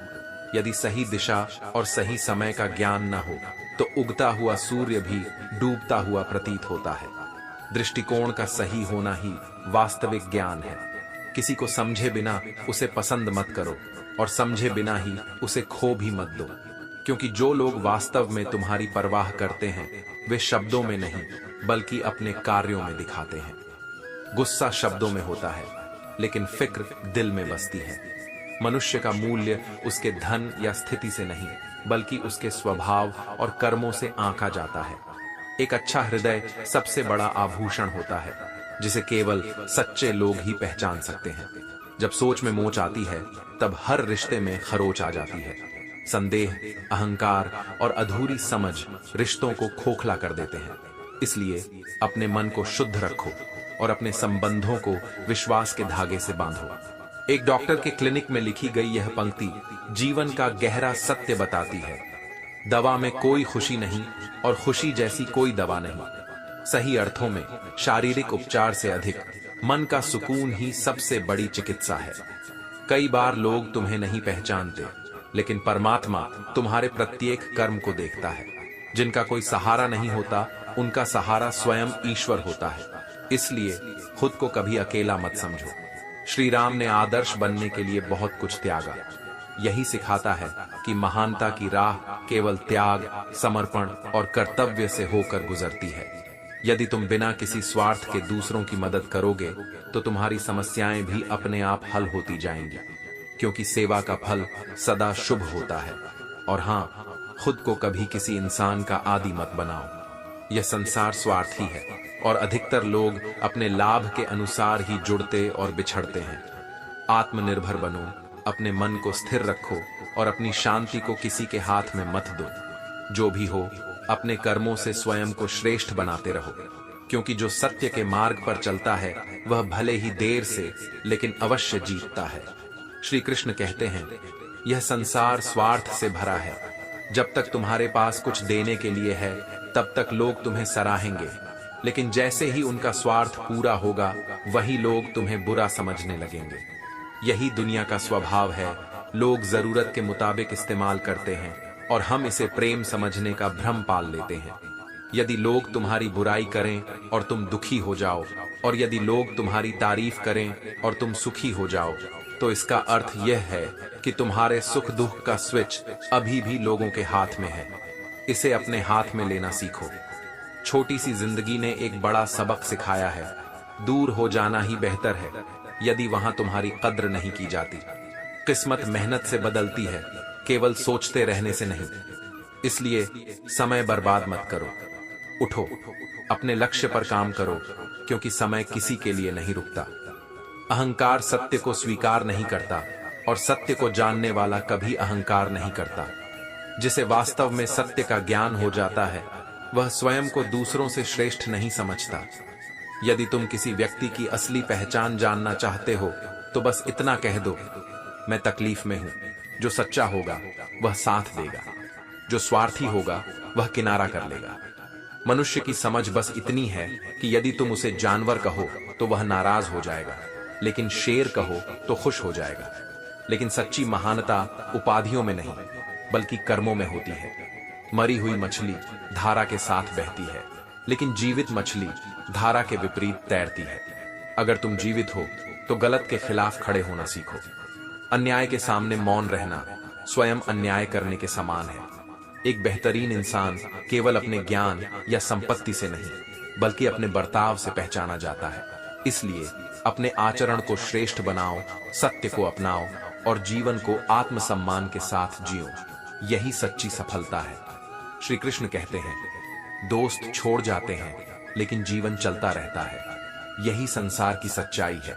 यदि सही दिशा और सही समय का ज्ञान न हो तो उगता हुआ सूर्य भी डूबता हुआ प्रतीत होता है। दृष्टिकोण का सही होना ही वास्तविक ज्ञान है। किसी को समझे बिना उसे पसंद मत करो और समझे बिना ही उसे खो भी मत दो, क्योंकि जो लोग वास्तव में तुम्हारी परवाह करते हैं वे शब्दों में नहीं बल्कि अपने कार्यों में दिखाते हैं। गुस्सा शब्दों में होता है लेकिन फिक्र दिल में बसती है। मनुष्य का मूल्य उसके धन या स्थिति से नहीं बल्कि उसके स्वभाव और कर्मों से आंका जाता है। एक अच्छा हृदय सबसे बड़ा आभूषण होता है जिसे केवल सच्चे लोग ही पहचान सकते हैं। जब सोच में मोच आती है तब हर रिश्ते में खरोच आ जाती है। संदेह, अहंकार और अधूरी समझ रिश्तों को खोखला कर देते हैं। इसलिए अपने मन को शुद्ध रखो और अपने संबंधों को विश्वास के धागे से बांधो। एक डॉक्टर के क्लिनिक में लिखी गई यह पंक्ति जीवन का गहरा सत्य बताती है। दवा में कोई खुशी नहीं और खुशी जैसी कोई दवा नहीं। सही अर्थों में शारीरिक उपचार से अधिक मन का सुकून ही सबसे बड़ी चिकित्सा है। कई बार लोग तुम्हें नहीं पहचानते, लेकिन परमात्मा तुम्हारे प्रत्येक कर्म को देखता है। जिनका कोई सहारा नहीं होता उनका सहारा स्वयं ईश्वर होता है। इसलिए खुद को कभी अकेला मत समझो। श्री राम ने आदर्श बनने के लिए बहुत कुछ त्यागा। यही सिखाता है कि महानता की राह केवल त्याग, समर्पण और कर्तव्य से होकर गुजरती है। यदि तुम बिना किसी स्वार्थ के दूसरों की मदद करोगे तो तुम्हारी समस्याएं भी अपने आप हल होती जाएंगी, क्योंकि सेवा का फल सदा शुभ होता है। और हाँ, खुद को कभी किसी इंसान का आदी मत बनाओ। यह संसार स्वार्थी है और अधिकतर लोग अपने लाभ के अनुसार ही जुड़ते और बिछड़ते हैं। आत्मनिर्भर बनो, अपने मन को स्थिर रखो और अपनी शांति को किसी के हाथ में मत दो। जो भी हो, अपने कर्मों से स्वयं को श्रेष्ठ बनाते रहो, क्योंकि जो सत्य के मार्ग पर चलता है वह भले ही देर से लेकिन अवश्य जीतता है। श्री कृष्ण कहते हैं, यह संसार स्वार्थ से भरा है। जब तक तुम्हारे पास कुछ देने के लिए है तब तक लोग तुम्हें सराहेंगे, लेकिन जैसे ही उनका स्वार्थ पूरा होगा वही लोग तुम्हें बुरा समझने लगेंगे। यही दुनिया का स्वभाव है। लोग जरूरत के मुताबिक इस्तेमाल करते हैं और हम इसे प्रेम समझने का भ्रम पाल लेते हैं। यदि लोग तुम्हारी बुराई करें और तुम दुखी हो जाओ, और यदि लोग तुम्हारी तारीफ करें और तुम सुखी हो जाओ, तो इसका अर्थ यह है कि तुम्हारे सुख दुख का स्विच अभी भी लोगों के हाथ में है। इसे अपने हाथ में लेना सीखो। छोटी सी जिंदगी ने एक बड़ा सबक सिखाया है। दूर हो जाना ही बेहतर है यदि वहां तुम्हारी कद्र नहीं की जाती। किस्मत मेहनत से बदलती है, केवल सोचते रहने से नहीं। इसलिए समय बर्बाद मत करो। उठो, अपने लक्ष्य पर काम करो, क्योंकि समय किसी के लिए नहीं रुकता। अहंकार सत्य को स्वीकार नहीं करता और सत्य को जानने वाला कभी अहंकार नहीं करता। जिसे वास्तव में सत्य का ज्ञान हो जाता है वह स्वयं को दूसरों से श्रेष्ठ नहीं समझता। यदि तुम किसी व्यक्ति की असली पहचान जानना चाहते हो तो बस इतना कह दो, मैं तकलीफ में हूं। जो सच्चा होगा वह साथ देगा, जो स्वार्थी होगा वह किनारा कर लेगा। मनुष्य की समझ बस इतनी है कि यदि तुम उसे जानवर कहो तो वह नाराज हो जाएगा, लेकिन शेर कहो तो खुश हो जाएगा। लेकिन सच्ची महानता उपाधियों में नहीं बल्कि कर्मों में होती है। मरी हुई मछली धारा के साथ बहती है, लेकिन जीवित मछली धारा के विपरीत तैरती है। अगर तुम जीवित हो तो गलत के खिलाफ खड़े होना सीखो। अन्याय के सामने मौन रहना स्वयं अन्याय करने के समान है। एक बेहतरीन इंसान केवल अपने ज्ञान या संपत्ति से नहीं बल्कि अपने बर्ताव से पहचाना जाता है। इसलिए अपने आचरण को श्रेष्ठ बनाओ, सत्य को अपनाओ और जीवन को आत्मसम्मान के साथ जियो। यही सच्ची सफलता है। श्री कृष्ण कहते हैं, दोस्त छोड़ जाते हैं लेकिन जीवन चलता रहता है। यही संसार की सच्चाई है।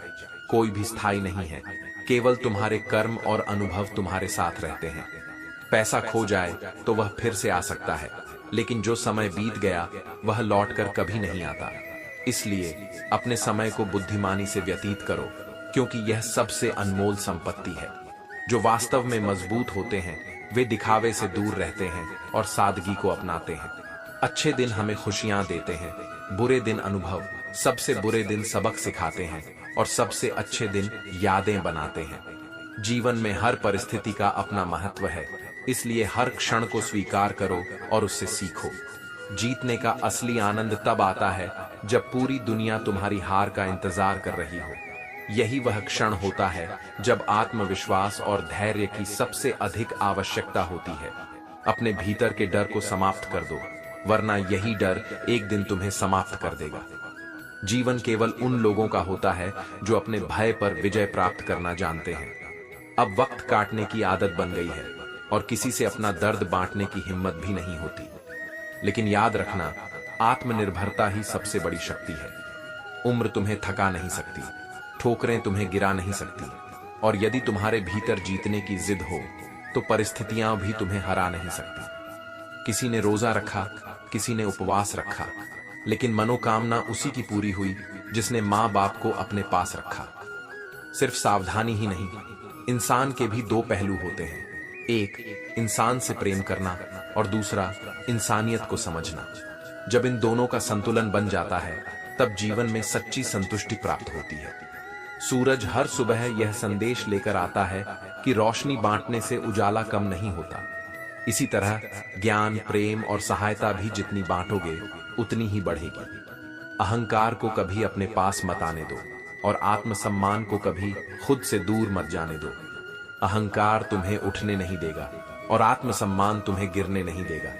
कोई भी स्थायी नहीं है, केवल तुम्हारे कर्म और अनुभव तुम्हारे साथ रहते हैं। पैसा खो जाए तो वह फिर से आ सकता है, लेकिन जो समय बीत गया वह लौटकर कभी नहीं आता। इसलिए अपने समय को बुद्धिमानी से व्यतीत करो, क्योंकि यह सबसे अनमोल संपत्ति है। जो वास्तव में मजबूत होते हैं वे दिखावे से दूर रहते हैं और सादगी को अपनाते हैं। अच्छे दिन हमें खुशियां देते हैं, बुरे दिन अनुभव, सबसे बुरे दिन सबक सिखाते हैं और सबसे अच्छे दिन यादें बनाते हैं। जीवन में हर परिस्थिति का अपना महत्व है, इसलिए हर क्षण को स्वीकार करो और उससे सीखो। जीतने का असली आनंद तब आता है जब पूरी दुनिया तुम्हारी हार का इंतजार कर रही हो। यही वह क्षण होता है जब आत्मविश्वास और धैर्य की सबसे अधिक आवश्यकता होती है। अपने भीतर के डर को समाप्त कर दो, वरना यही डर एक दिन तुम्हें समाप्त कर देगा। जीवन केवल उन लोगों का होता है जो अपने भय पर विजय प्राप्त करना जानते हैं। अब वक्त काटने की आदत बन गई है और किसी से अपना दर्द बांटने की हिम्मत भी नहीं होती। लेकिन याद रखना, आत्मनिर्भरता ही सबसे बड़ी शक्ति है। उम्र तुम्हें थका नहीं सकती, ठोकरें तुम्हें गिरा नहीं सकती, और यदि तुम्हारे भीतर जीतने की जिद हो तो परिस्थितियां भी तुम्हें हरा नहीं सकती। किसी ने रोजा रखा, किसी ने उपवास रखा, लेकिन मनोकामना उसी की पूरी हुई जिसने मां बाप को अपने पास रखा। सिर्फ सावधानी ही नहीं, इंसान के भी दो पहलू होते हैं। एक, इंसान से प्रेम करना, और दूसरा, इंसानियत को समझना। जब इन दोनों का संतुलन बन जाता है तब जीवन में सच्ची संतुष्टि प्राप्त होती है। सूरज हर सुबह यह संदेश लेकर आता है कि रोशनी बांटने से उजाला कम नहीं होता। इसी तरह ज्ञान, प्रेम और सहायता भी जितनी बांटोगे उतनी ही बढ़ेगी। अहंकार को कभी अपने पास मत आने दो और आत्मसम्मान को कभी खुद से दूर मत जाने दो। अहंकार तुम्हें उठने नहीं देगा और आत्मसम्मान तुम्हें गिरने नहीं देगा।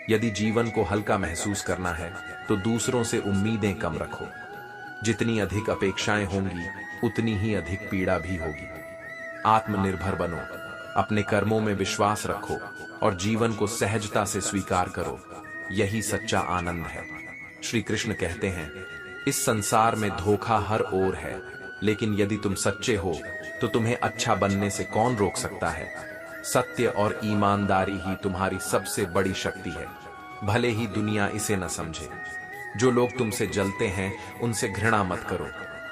यदि जीवन को हल्का महसूस करना है तो दूसरों से उम्मीदें कम रखो। जितनी अधिक अपेक्षाएं होंगी उतनी ही अधिक पीड़ा भी होगी। आत्मनिर्भर बनो, अपने कर्मों में विश्वास रखो और जीवन को सहजता से स्वीकार करो। यही सच्चा आनंद है। श्री कृष्ण कहते हैं, इस संसार में धोखा हर ओर है, लेकिन यदि तुम सच्चे हो तो तुम्हें अच्छा बनने से कौन रोक सकता है। सत्य और ईमानदारी ही तुम्हारी सबसे बड़ी शक्ति है, भले ही दुनिया इसे न समझे। जो लोग तुमसे जलते हैं उनसे घृणा मत करो,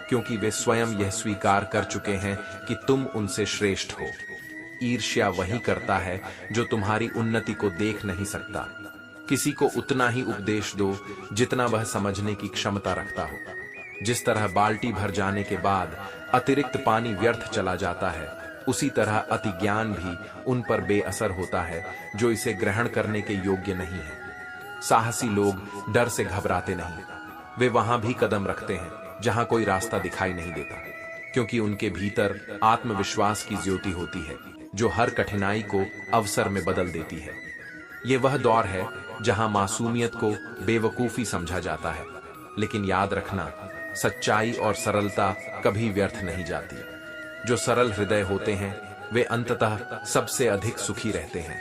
क्योंकि वे स्वयं यह स्वीकार कर चुके हैं कि तुम उनसे श्रेष्ठ हो। ईर्ष्या वही करता है जो तुम्हारी उन्नति को देख नहीं सकता। किसी को उतना ही उपदेश दो जितना वह समझने की क्षमता रखता हो। जिस तरह बाल्टी भर जाने के बाद अतिरिक्त पानी व्यर्थ चला जाता है, उसी तरह अति ज्ञान भी उन पर बेअसर होता है जो इसे ग्रहण करने के योग्य नहीं है। साहसी लोग डर से घबराते नहीं, वे वहां भी कदम रखते हैं जहां कोई रास्ता दिखाई नहीं देता, क्योंकि उनके भीतर आत्मविश्वास की ज्योति होती है जो हर कठिनाई को अवसर में बदल देती है। ये वह दौर है जहां मासूमियत को बेवकूफी समझा जाता है, लेकिन याद रखना, सच्चाई और सरलता कभी व्यर्थ नहीं जाती। जो सरल हृदय होते हैं वे अंततः सबसे अधिक सुखी रहते हैं।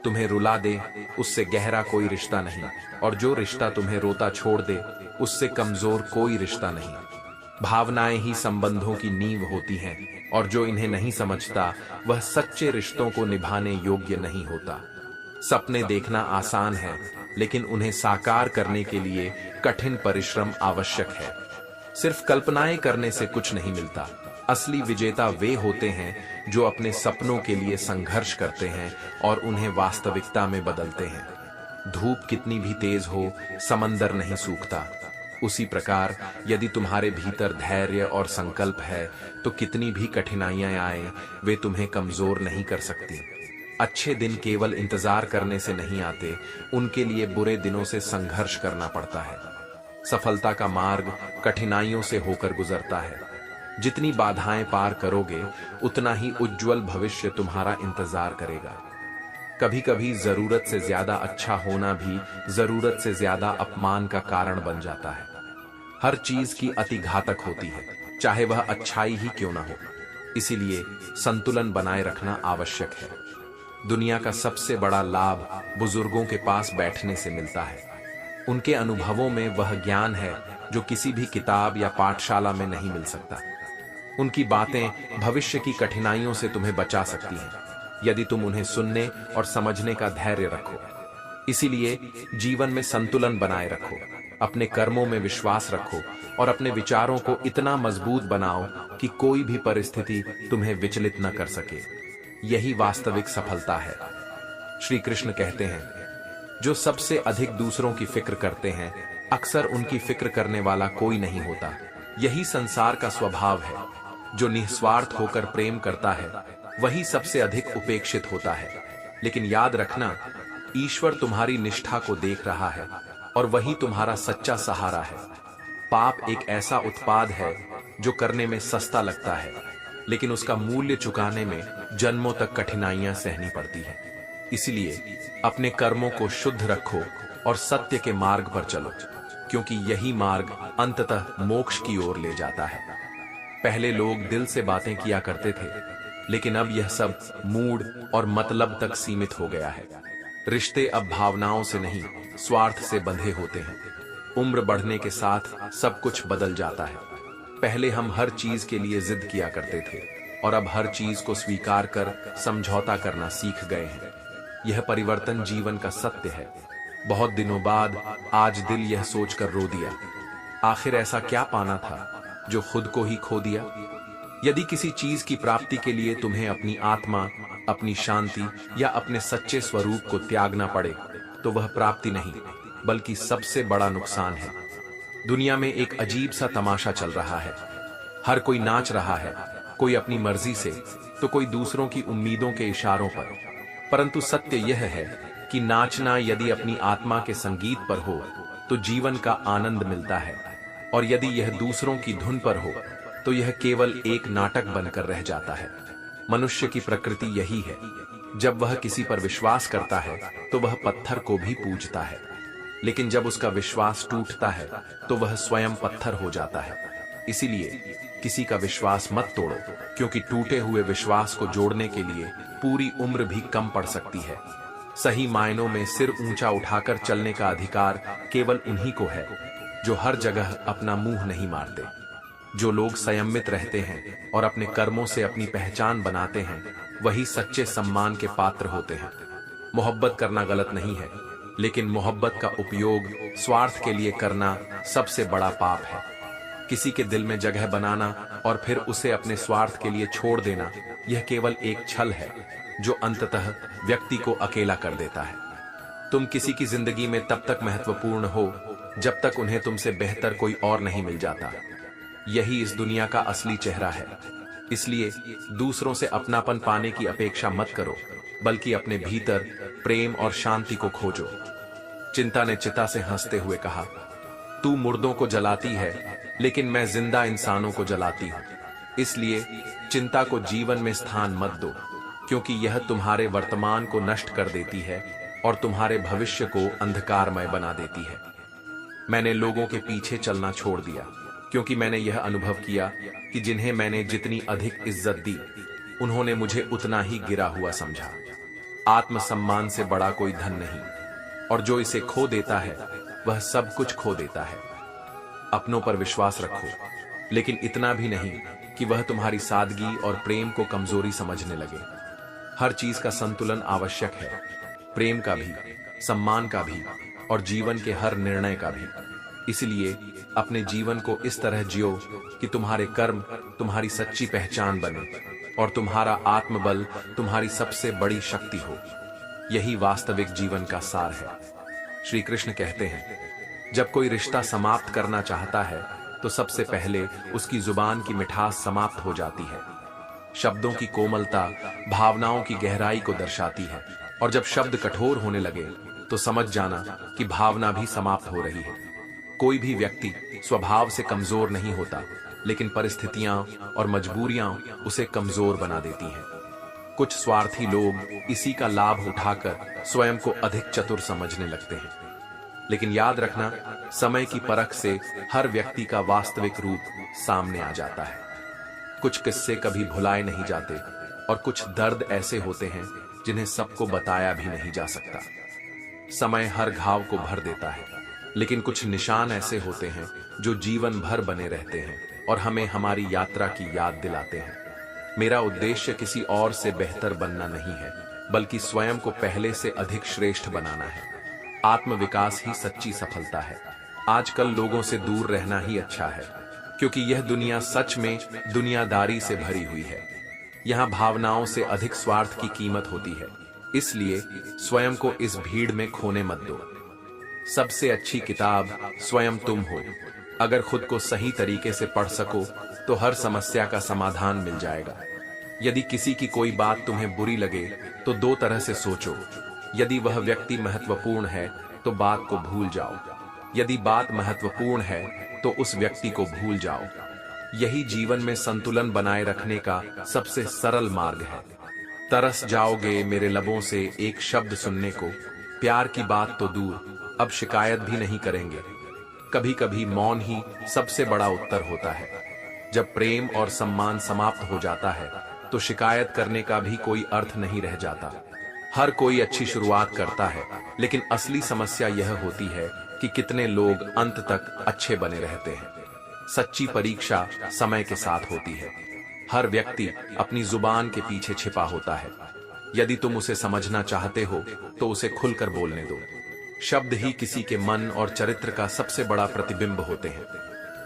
तुम्हें रुला दे उससे गहरा कोई रिश्ता नहीं, और जो रिश्ता तुम्हें रोता छोड़ दे उससे कमजोर कोई रिश्ता नहीं। भावनाएं ही संबंधों की नींव होती हैं, और जो इन्हें नहीं समझता वह सच्चे रिश्तों को निभाने योग्य नहीं होता। सपने देखना आसान है, लेकिन उन्हें साकार करने के लिए कठिन परिश्रम आवश्यक है। सिर्फ कल्पनाएं करने से कुछ नहीं मिलता। असली विजेता वे होते हैं जो अपने सपनों के लिए संघर्ष करते हैं और उन्हें वास्तविकता में बदलते हैं। धूप कितनी भी तेज हो, समंदर नहीं सूखता। उसी प्रकार यदि तुम्हारे भीतर धैर्य और संकल्प है तो कितनी भी कठिनाइयां आए वे तुम्हें कमजोर नहीं कर सकती। अच्छे दिन केवल इंतजार करने से नहीं आते, उनके लिए बुरे दिनों से संघर्ष करना पड़ता है। सफलता का मार्ग कठिनाइयों से होकर गुजरता है। जितनी बाधाएं पार करोगे उतना ही उज्जवल भविष्य तुम्हारा इंतजार करेगा। कभी कभी जरूरत से ज्यादा अच्छा होना भी जरूरत से ज्यादा अपमान का कारण बन जाता है। हर चीज की अति घातक होती है, चाहे वह अच्छाई ही क्यों ना हो। इसीलिए संतुलन बनाए रखना आवश्यक है। दुनिया का सबसे बड़ा लाभ बुजुर्गों के पास बैठने से मिलता है। उनके अनुभवों में वह ज्ञान है जो किसी भी किताब या पाठशाला में नहीं मिल सकता। उनकी बातें भविष्य की कठिनाइयों से तुम्हें बचा सकती हैं, यदि तुम उन्हें सुनने और समझने का धैर्य रखो। इसीलिए जीवन में संतुलन बनाए रखो, अपने कर्मों में विश्वास रखो और अपने विचारों को इतना मजबूत बनाओ कि कोई भी परिस्थिति तुम्हें विचलित न कर सके। यही वास्तविक सफलता है। श्री कृष्ण कहते हैं, जो सबसे अधिक दूसरों की फिक्र करते हैं, अक्सर उनकी फिक्र करने वाला कोई नहीं होता। यही संसार का स्वभाव है। जो निस्वार्थ होकर प्रेम करता है, वही सबसे अधिक उपेक्षित होता है। लेकिन याद रखना, ईश्वर तुम्हारी निष्ठा को देख रहा है और वही तुम्हारा सच्चा सहारा है। पाप एक ऐसा उत्पाद है जो करने में सस्ता लगता है, लेकिन उसका मूल्य चुकाने में जन्मों तक कठिनाइयां सहनी पड़ती हैं। इसलिए अपने कर्मों को शुद्ध रखो और सत्य के मार्ग पर चलो, क्योंकि यही मार्ग अंततः मोक्ष की ओर ले जाता है। पहले लोग दिल से बातें किया करते थे, लेकिन अब यह सब मूड और मतलब तक सीमित हो गया है। रिश्ते अब भावनाओं से नहीं, स्वार्थ से बंधे होते हैं। उम्र बढ़ने के साथ सब कुछ बदल जाता है। पहले हम हर चीज के लिए जिद किया करते थे और अब हर चीज को स्वीकार कर समझौता करना सीख गए हैं। यह परिवर्तन जीवन का सत्य है। बहुत दिनों बाद आज दिल यह सोचकर रो दिया, आखिर ऐसा क्या पाना था जो खुद को ही खो दिया। यदि किसी चीज की प्राप्ति के लिए तुम्हें अपनी आत्मा, अपनी शांति या अपने सच्चे स्वरूप को त्यागना पड़े, तो वह प्राप्ति नहीं, बल्कि सबसे बड़ा नुकसान है। दुनिया में एक अजीब सा तमाशा चल रहा है। हर कोई नाच रहा है, कोई अपनी मर्जी से, तो कोई दूसरों की उम्मीदों के इशारों पर। परंतु सत्य यह है कि नाचना यदि अपनी आत्मा के संगीत पर हो तो जीवन का आनंद मिलता है, और यदि यह दूसरों की धुन पर हो तो यह केवल एक नाटक बनकर रह जाता है। मनुष्य की प्रकृति यही है। जब वह किसी पर विश्वास करता है तो वह पत्थर को भी पूजता है, लेकिन जब उसका विश्वास टूटता है तो वह स्वयं पत्थर हो जाता है। इसीलिए किसी का विश्वास मत तोड़ो, क्योंकि टूटे हुए विश्वास को जोड़ने के लिए पूरी उम्र भी कम पड़ सकती है। सही मायनों में सिर ऊंचा उठाकर चलने का अधिकार केवल उन्हीं को है जो हर जगह अपना मुंह नहीं मारते। जो लोग संयमित रहते हैं और अपने कर्मों से अपनी पहचान बनाते हैं, वही सच्चे सम्मान के पात्र होते हैं। मोहब्बत करना गलत नहीं है, लेकिन मोहब्बत का उपयोग स्वार्थ के लिए करना सबसे बड़ा पाप है। किसी के दिल में जगह बनाना और फिर उसे अपने स्वार्थ के लिए छोड़ देना, यह केवल एक छल है जो अंततः व्यक्ति को अकेला कर देता है। तुम किसी की जिंदगी में तब तक महत्वपूर्ण हो जब तक उन्हें तुमसे बेहतर कोई और नहीं मिल जाता। यही इस दुनिया का असली चेहरा है। इसलिए दूसरों से अपनापन पाने की अपेक्षा मत करो, बल्कि अपने भीतर प्रेम और शांति को खोजो। चिंता ने चिता से हंसते हुए कहा, तू मुर्दों को जलाती है, लेकिन मैं जिंदा इंसानों को जलाती हूं। इसलिए चिंता को जीवन में स्थान मत दो, क्योंकि यह तुम्हारे वर्तमान को नष्ट कर देती है और तुम्हारे भविष्य को अंधकारमय बना देती है। मैंने लोगों के पीछे चलना छोड़ दिया, क्योंकि मैंने यह अनुभव किया कि जिन्हें मैंने जितनी अधिक इज्जत दी, उन्होंने मुझे उतना ही गिरा हुआ समझा। आत्मसम्मान से बड़ा कोई धन नहीं, और जो इसे खो देता है वह सब कुछ खो देता है। अपनों पर विश्वास रखो, लेकिन इतना भी नहीं कि वह तुम्हारी सादगी और प्रेम को कमजोरी समझने लगे। हर चीज का संतुलन आवश्यक है, प्रेम का भी, सम्मान का भी और जीवन के हर निर्णय का भी। इसलिए अपने जीवन को इस तरह जियो कि तुम्हारे कर्म तुम्हारी सच्ची पहचान बने और तुम्हारा आत्मबल तुम्हारी सबसे बड़ी शक्ति हो। यही वास्तविक जीवन का सार है। श्री कृष्ण कहते हैं, जब कोई रिश्ता समाप्त करना चाहता है तो सबसे पहले उसकी जुबान की मिठास समाप्त हो जाती है। शब्दों की कोमलता भावनाओं की गहराई को दर्शाती है, और जब शब्द कठोर होने लगे तो समझ जाना कि भावना भी समाप्त हो रही है। कोई भी व्यक्ति स्वभाव से कमजोर नहीं होता, लेकिन परिस्थितियां और मजबूरियां उसे कमजोर बना देती हैं। कुछ स्वार्थी लोग इसी का लाभ उठाकर स्वयं को अधिक चतुर समझने लगते हैं। लेकिन याद रखना, समय की परख से हर व्यक्ति का वास्तविक रूप सामने आ जाता है। कुछ किस्से कभी भुलाए नहीं जाते, और कुछ दर्द ऐसे होते हैं जिन्हें सबको बताया भी नहीं जा सकता। समय हर घाव को भर देता है, लेकिन कुछ निशान ऐसे होते हैं जो जीवन भर बने रहते हैं और हमें हमारी यात्रा की याद दिलाते हैं। मेरा उद्देश्य किसी और से बेहतर बनना नहीं है, बल्कि स्वयं को पहले से अधिक श्रेष्ठ बनाना है। आत्मविकास ही सच्ची सफलता है। आजकल लोगों से दूर रहना ही अच्छा है, क्योंकि यह दुनिया सच में दुनियादारी से भरी हुई है। यहाँ भावनाओं से अधिक स्वार्थ की कीमत होती है। इसलिए स्वयं को इस भीड़ में खोने मत दो। सबसे अच्छी किताब स्वयं तुम हो। अगर खुद को सही तरीके से पढ़ सको तो हर समस्या का समाधान मिल जाएगा। यदि किसी की कोई बात तुम्हें बुरी लगे तो दो तरह से सोचो। यदि वह व्यक्ति महत्वपूर्ण है तो बात को भूल जाओ, यदि बात महत्वपूर्ण है तो उस व्यक्ति को भूल जाओ। यही जीवन में संतुलन बनाए रखने का सबसे सरल मार्ग है। तरस जाओगे मेरे लबों से एक शब्द सुनने को, प्यार की बात तो दूर, अब शिकायत भी नहीं करेंगे। कभी कभी मौन ही सबसे बड़ा उत्तर होता है। जब प्रेम और सम्मान समाप्त हो जाता है तो शिकायत करने का भी कोई अर्थ नहीं रह जाता। हर कोई अच्छी शुरुआत करता है, लेकिन असली समस्या यह होती है कि कितने लोग अंत तक अच्छे बने रहते हैं। सच्ची परीक्षा समय के साथ होती है। हर व्यक्ति अपनी जुबान के पीछे छिपा होता है। यदि तुम उसे समझना चाहते हो तो उसे खुलकर बोलने दो। शब्द ही किसी के मन और चरित्र का सबसे बड़ा प्रतिबिंब होते हैं।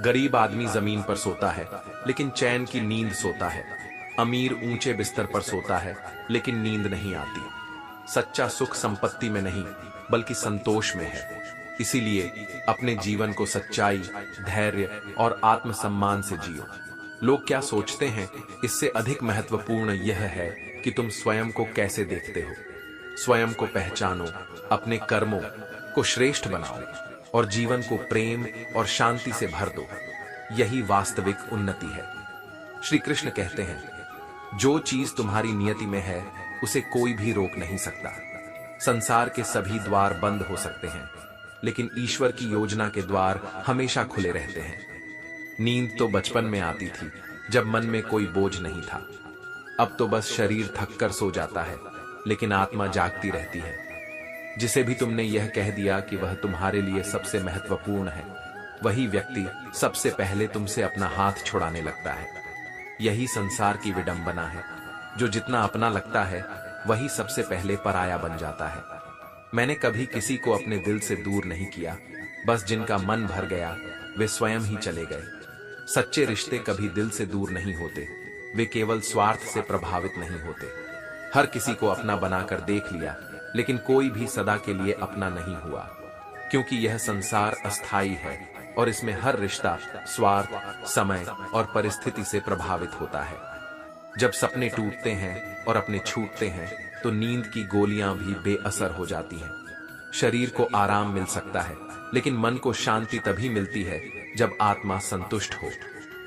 गरीब आदमी जमीन पर सोता है लेकिन चैन की नींद सोता है। अमीर ऊंचे बिस्तर पर सोता है लेकिन नींद नहीं आती। सच्चा सुख संपत्ति में नहीं बल्कि संतोष में है। इसीलिए अपने जीवन को सच्चाई, धैर्य और आत्मसम्मान से जियो। लोग क्या सोचते हैं, इससे अधिक महत्वपूर्ण यह है कि तुम स्वयं को कैसे देखते हो। स्वयं को पहचानो, अपने कर्मों को श्रेष्ठ बनाओ और जीवन को प्रेम और शांति से भर दो। यही वास्तविक उन्नति है। श्री कृष्ण कहते हैं, जो चीज तुम्हारी नियति में है उसे कोई भी रोक नहीं सकता। संसार के सभी द्वार बंद हो सकते हैं, लेकिन ईश्वर की योजना के द्वार हमेशा खुले रहते हैं। नींद तो बचपन में आती थी जब मन में कोई बोझ नहीं था। अब तो बस शरीर थककर सो जाता है, लेकिन आत्मा जागती रहती है। जिसे भी तुमने यह कह दिया कि वह तुम्हारे लिए सबसे महत्वपूर्ण है, वही व्यक्ति सबसे पहले तुमसे अपना हाथ छुड़ाने लगता है। यही संसार की विडंबना है। जो जितना अपना लगता है वही सबसे पहले पराया बन जाता है। मैंने कभी किसी को अपने दिल से दूर नहीं किया, बस जिनका मन भर गया वे स्वयं ही चले गए। सच्चे रिश्ते कभी दिल से दूर नहीं होते, वे केवल स्वार्थ से प्रभावित नहीं होते। हर किसी को अपना बनाकर देख लिया, लेकिन कोई भी सदा के लिए अपना नहीं हुआ, क्योंकि यह संसार अस्थायी है और इसमें हर रिश्ता स्वार्थ, समय और परिस्थिति से प्रभावित होता है। जब सपने टूटते हैं और अपने छूटते हैं तो नींद की गोलियां भी बेअसर हो जाती हैं। शरीर को आराम मिल सकता है, लेकिन मन को शांति तभी मिलती है जब आत्मा संतुष्ट हो।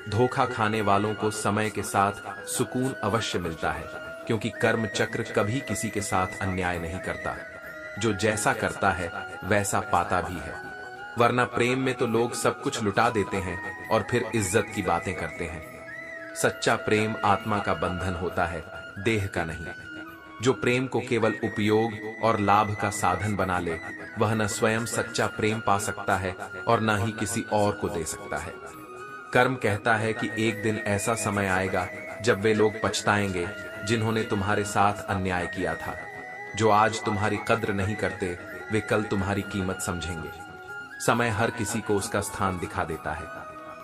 धोखा खाने वालों को समय के साथ सुकून अवश्य मिलता है, क्योंकि कर्म चक्र कभी किसी के साथ अन्याय नहीं करता। जो जैसा करता है वैसा पाता भी है। वरना प्रेम में तो लोग सब कुछ लुटा देते हैं और फिर इज्जत की बातें करते हैं। सच्चा प्रेम आत्मा का बंधन होता है, देह का नहीं। जो प्रेम को केवल उपयोग और लाभ का साधन बना ले, वह न स्वयं सच्चा प्रेम पा सकता है और न ही किसी और को दे सकता है। कर्म कहता है कि एक दिन ऐसा समय आएगा जब वे लोग पछताएंगे जिन्होंने तुम्हारे साथ अन्याय किया था। जो आज तुम्हारी कद्र नहीं करते, वे कल तुम्हारी कीमत समझेंगे। समय हर किसी को उसका स्थान दिखा देता है।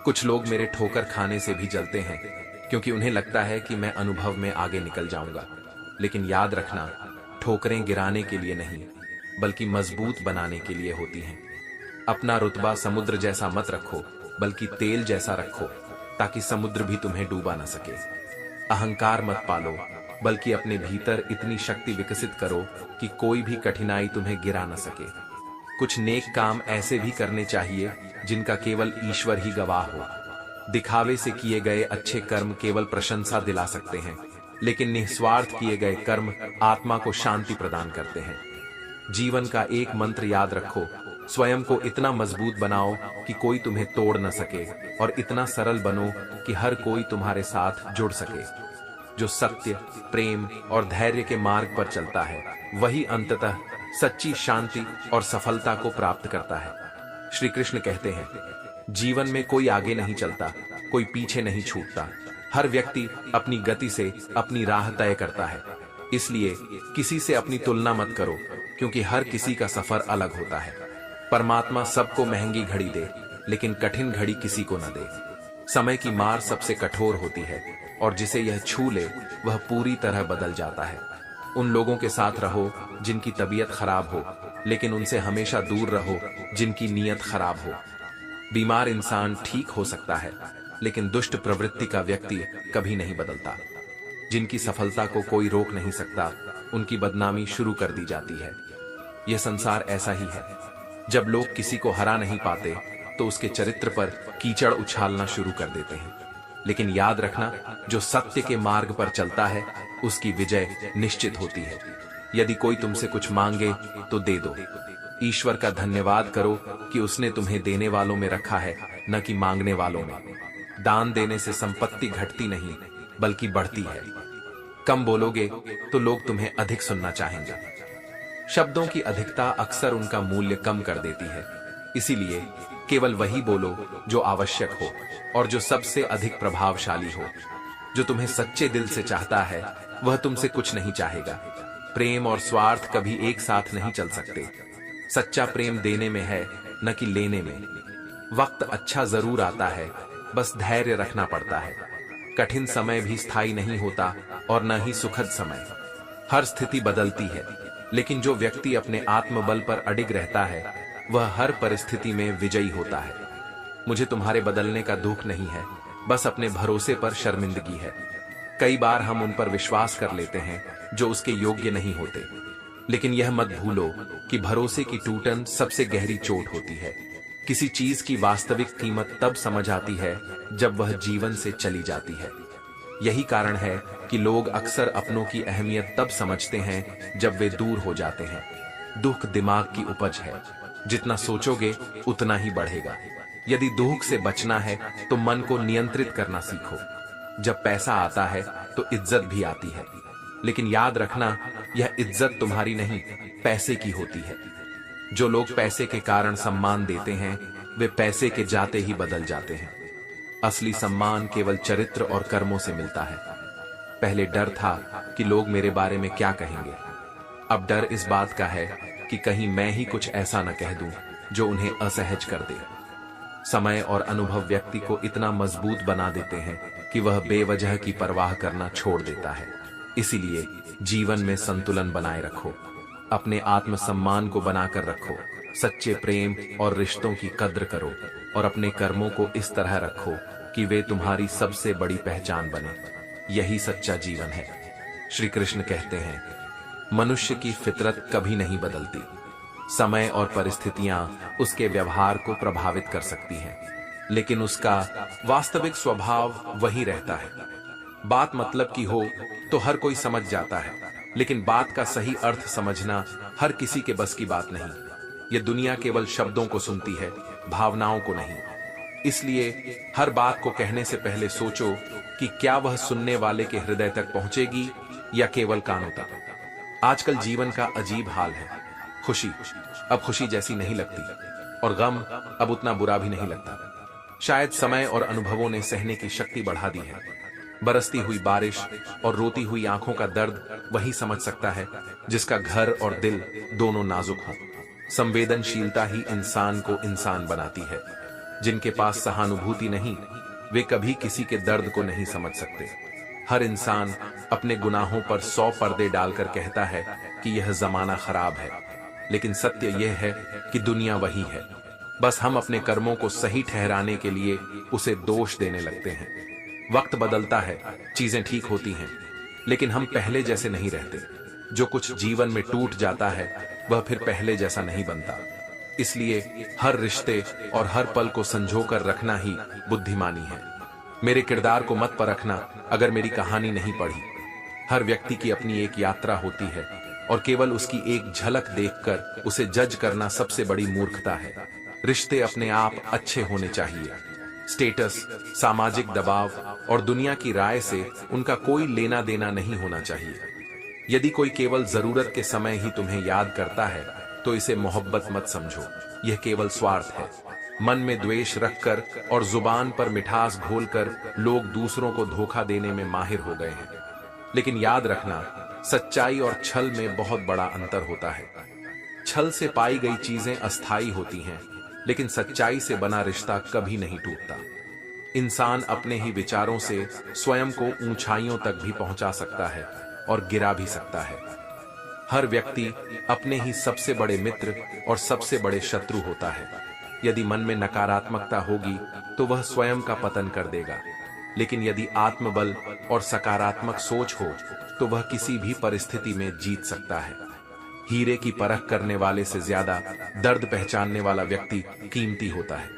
कुछ लोग मेरे ठोकर खाने से भी जलते हैं, क्योंकि उन्हें लगता है कि मैं अनुभव में आगे निकल जाऊंगा। लेकिन याद रखना, ठोकरें गिराने के लिए नहीं, बल्कि मजबूत बनाने के लिए होती हैं। अपना रुतबा समुद्र जैसा मत रखो, बल्कि तेल जैसा रखो, ताकि समुद्र भी तुम्हें डूबा न सके। अहंकार मत पालो, बल्कि अपने भीतर इतनी शक्ति विकसित करो कि कोई भी कठिनाई तुम्हें गिरा न सके। कुछ नेक काम ऐसे भी करने चाहिए जिनका केवल ईश्वर ही गवाह हो। दिखावे से किए गए अच्छे कर्म केवल प्रशंसा दिला सकते हैं, लेकिन निस्वार्थ किए गए कर्म आत्मा को शांति प्रदान करते हैं। जीवन का एक मंत्र याद रखो, स्वयं को इतना मजबूत बनाओ कि कोई तुम्हें तोड़ न सके, और इतना सरल बनो कि हर कोई तुम्हारे साथ जुड़ सके। जो सत्य, प्रेम और धैर्य के मार्ग पर चलता है, वही अंततः सच्ची शांति और सफलता को प्राप्त करता है। श्री कृष्ण कहते हैं, जीवन में कोई आगे नहीं चलता, कोई पीछे नहीं छूटता। हर व्यक्ति अपनी गति से अपनी राह तय करता है। इसलिए किसी से अपनी तुलना मत करो, क्योंकि हर किसी का सफर अलग होता है। परमात्मा सबको महंगी घड़ी दे, लेकिन कठिन घड़ी किसी को न दे। समय की मार सबसे कठोर होती है, और जिसे यह छू ले वह पूरी तरह बदल जाता है। उन लोगों के साथ रहो जिनकी तबीयत खराब हो, लेकिन उनसे हमेशा दूर रहो जिनकी नीयत खराब हो। बीमार इंसान ठीक हो सकता है, लेकिन दुष्ट प्रवृत्ति का व्यक्ति कभी नहीं बदलता। जिनकी सफलता को कोई रोक नहीं सकता, उनकी बदनामी शुरू कर दी जाती है। यह संसार ऐसा ही है। जब लोग किसी को हरा नहीं पाते, तो उसके चरित्र पर कीचड़ उछालना शुरू कर देते हैं। लेकिन याद रखना, जो सत्य के मार्ग पर चलता है, उसकी विजय निश्चित होती है। यदि कोई तुमसे कुछ मांगे तो दे दो। ईश्वर का धन्यवाद करो कि उसने तुम्हें देने वालों में रखा है, न कि मांगने वालों में। दान देने से संपत्ति घटती नहीं, बल्कि बढ़ती है। कम बोलोगे तो लोग तुम्हें अधिक सुनना चाहेंगे। शब्दों की अधिकता अक्सर उनका मूल्य कम कर देती है। इसीलिए केवल वही बोलो जो आवश्यक हो और जो सबसे अधिक प्रभावशाली हो। जो तुम्हें सच्चे दिल से चाहता है, वह तुमसे कुछ नहीं चाहेगा। प्रेम और स्वार्थ कभी एक साथ नहीं चल सकते। सच्चा प्रेम देने में है, न कि लेने में। वक्त अच्छा जरूर आता है, बस धैर्य रखना पड़ता है। कठिन समय भी स्थायी नहीं होता, और न ही सुखद समय। हर स्थिति बदलती है, लेकिन जो व्यक्ति अपने आत्मबल पर अडिग रहता है, वह हर परिस्थिति में विजयी होता है। मुझे तुम्हारे बदलने का दुख नहीं है, बस अपने भरोसे पर शर्मिंदगी है। कई बार हम उन पर विश्वास कर लेते हैं जो उसके योग्य नहीं होते। लेकिन यह मत भूलो कि भरोसे की टूटन सबसे गहरी चोट होती है। किसी चीज की वास्तविक कीमत तब समझ आती है जब वह जीवन से चली जाती है। यही कारण है कि लोग अक्सर अपनों की अहमियत तब समझते हैं जब वे दूर हो जाते हैं। दुख दिमाग की उपज है, जितना सोचोगे उतना ही बढ़ेगा। यदि दुख से बचना है तो मन को नियंत्रित करना सीखो। जब पैसा आता है तो इज्जत भी आती है, लेकिन याद रखना, यह इज्जत तुम्हारी नहीं, पैसे की होती है। जो लोग पैसे के कारण सम्मान देते हैं, वे पैसे के जाते ही बदल जाते हैं। असली सम्मान केवल चरित्र और कर्मों से मिलता है। पहले डर था कि लोग मेरे बारे में क्या कहेंगे। अब डर इस बात का है कि कहीं मैं ही कुछ ऐसा न कह दूं जो उन्हें असहज कर दे। समय और अनुभव व्यक्ति को इतना मजबूत बना देते हैं कि वह बेवजह की परवाह करना छोड़ देता है। इसीलिए जीवन में संतुलन बनाए रखो, अपने आत्मसम्मान को बनाकर रखो, सच्चे प्रेम और रिश्तों की कद्र करो, और अपने कर्मों को इस तरह रखो कि वे तुम्हारी सबसे बड़ी पहचान बने। यही सच्चा जीवन है। श्री कृष्ण कहते हैं, मनुष्य की फितरत कभी नहीं बदलती। समय और परिस्थितियां उसके व्यवहार को प्रभावित कर सकती हैं, लेकिन उसका वास्तविक स्वभाव वही रहता है। बात मतलब की हो तो हर कोई समझ जाता है, लेकिन बात का सही अर्थ समझना हर किसी के बस की बात नहीं। यह दुनिया केवल शब्दों को सुनती है, भावनाओं को नहीं। इसलिए हर बात को कहने से पहले सोचो कि क्या वह सुनने वाले के हृदय तक पहुंचेगी या केवल कानों तक। आजकल जीवन का अजीब हाल है। खुशी अब खुशी जैसी नहीं लगती, और गम अब उतना बुरा भी नहीं लगता। शायद समय और अनुभवों ने सहने की शक्ति बढ़ा दी है। बरसती हुई बारिश और रोती हुई आंखों का दर्द वही समझ सकता है जिसका घर और दिल दोनों नाजुक हों। संवेदनशीलता ही इंसान को इंसान बनाती है। जिनके पास सहानुभूति नहीं, वे कभी किसी के दर्द को नहीं समझ सकते। हर इंसान अपने गुनाहों पर 100 पर्दे डालकर कहता है कि यह जमाना खराब है, लेकिन सत्य यह है कि दुनिया वही है। बस हम अपने कर्मों को सही ठहराने के लिए उसे दोष देने लगते हैं। वक्त बदलता है, चीजें ठीक होती हैं, लेकिन हम पहले जैसे नहीं रहते। जो कुछ जीवन में टूट जाता है, वह फिर पहले जैसा नहीं बनता। इसलिए हर रिश्ते और हर पल को संजोकर रखना ही बुद्धिमानी है। मेरे किरदार को मत परखना अगर मेरी कहानी नहीं पढ़ी। हर व्यक्ति की अपनी एक यात्रा होती है, और केवल उसकी एक झलक देखकर उसे जज करना सबसे बड़ी मूर्खता है। रिश्ते अपने आप अच्छे होने चाहिए। स्टेटस, सामाजिक दबाव और दुनिया की राय से उनका कोई लेना देना नहीं होना चाहिए। यदि कोई केवल जरूरत के समय ही तुम्हें याद करता है, तो इसे मोहब्बत मत समझो, यह केवल स्वार्थ है। मन में द्वेष रखकर और जुबान पर मिठास घोलकर लोग दूसरों को धोखा देने में माहिर हो गए हैं। लेकिन याद रखना, सच्चाई और छल में बहुत बड़ा अंतर होता है। छल से पाई गई चीजें अस्थायी होती हैं, लेकिन सच्चाई से बना रिश्ता कभी नहीं टूटता। इंसान अपने ही विचारों से स्वयं को ऊंचाइयों तक भी पहुंचा सकता है और गिरा भी सकता है। हर व्यक्ति अपने ही सबसे बड़े मित्र और सबसे बड़े शत्रु होता है। यदि मन में नकारात्मकता होगी तो वह स्वयं का पतन कर देगा, लेकिन यदि आत्मबल और सकारात्मक सोच हो तो वह किसी भी परिस्थिति में जीत सकता है। हीरे की परख करने वाले से ज्यादा दर्द पहचानने वाला व्यक्ति कीमती होता है।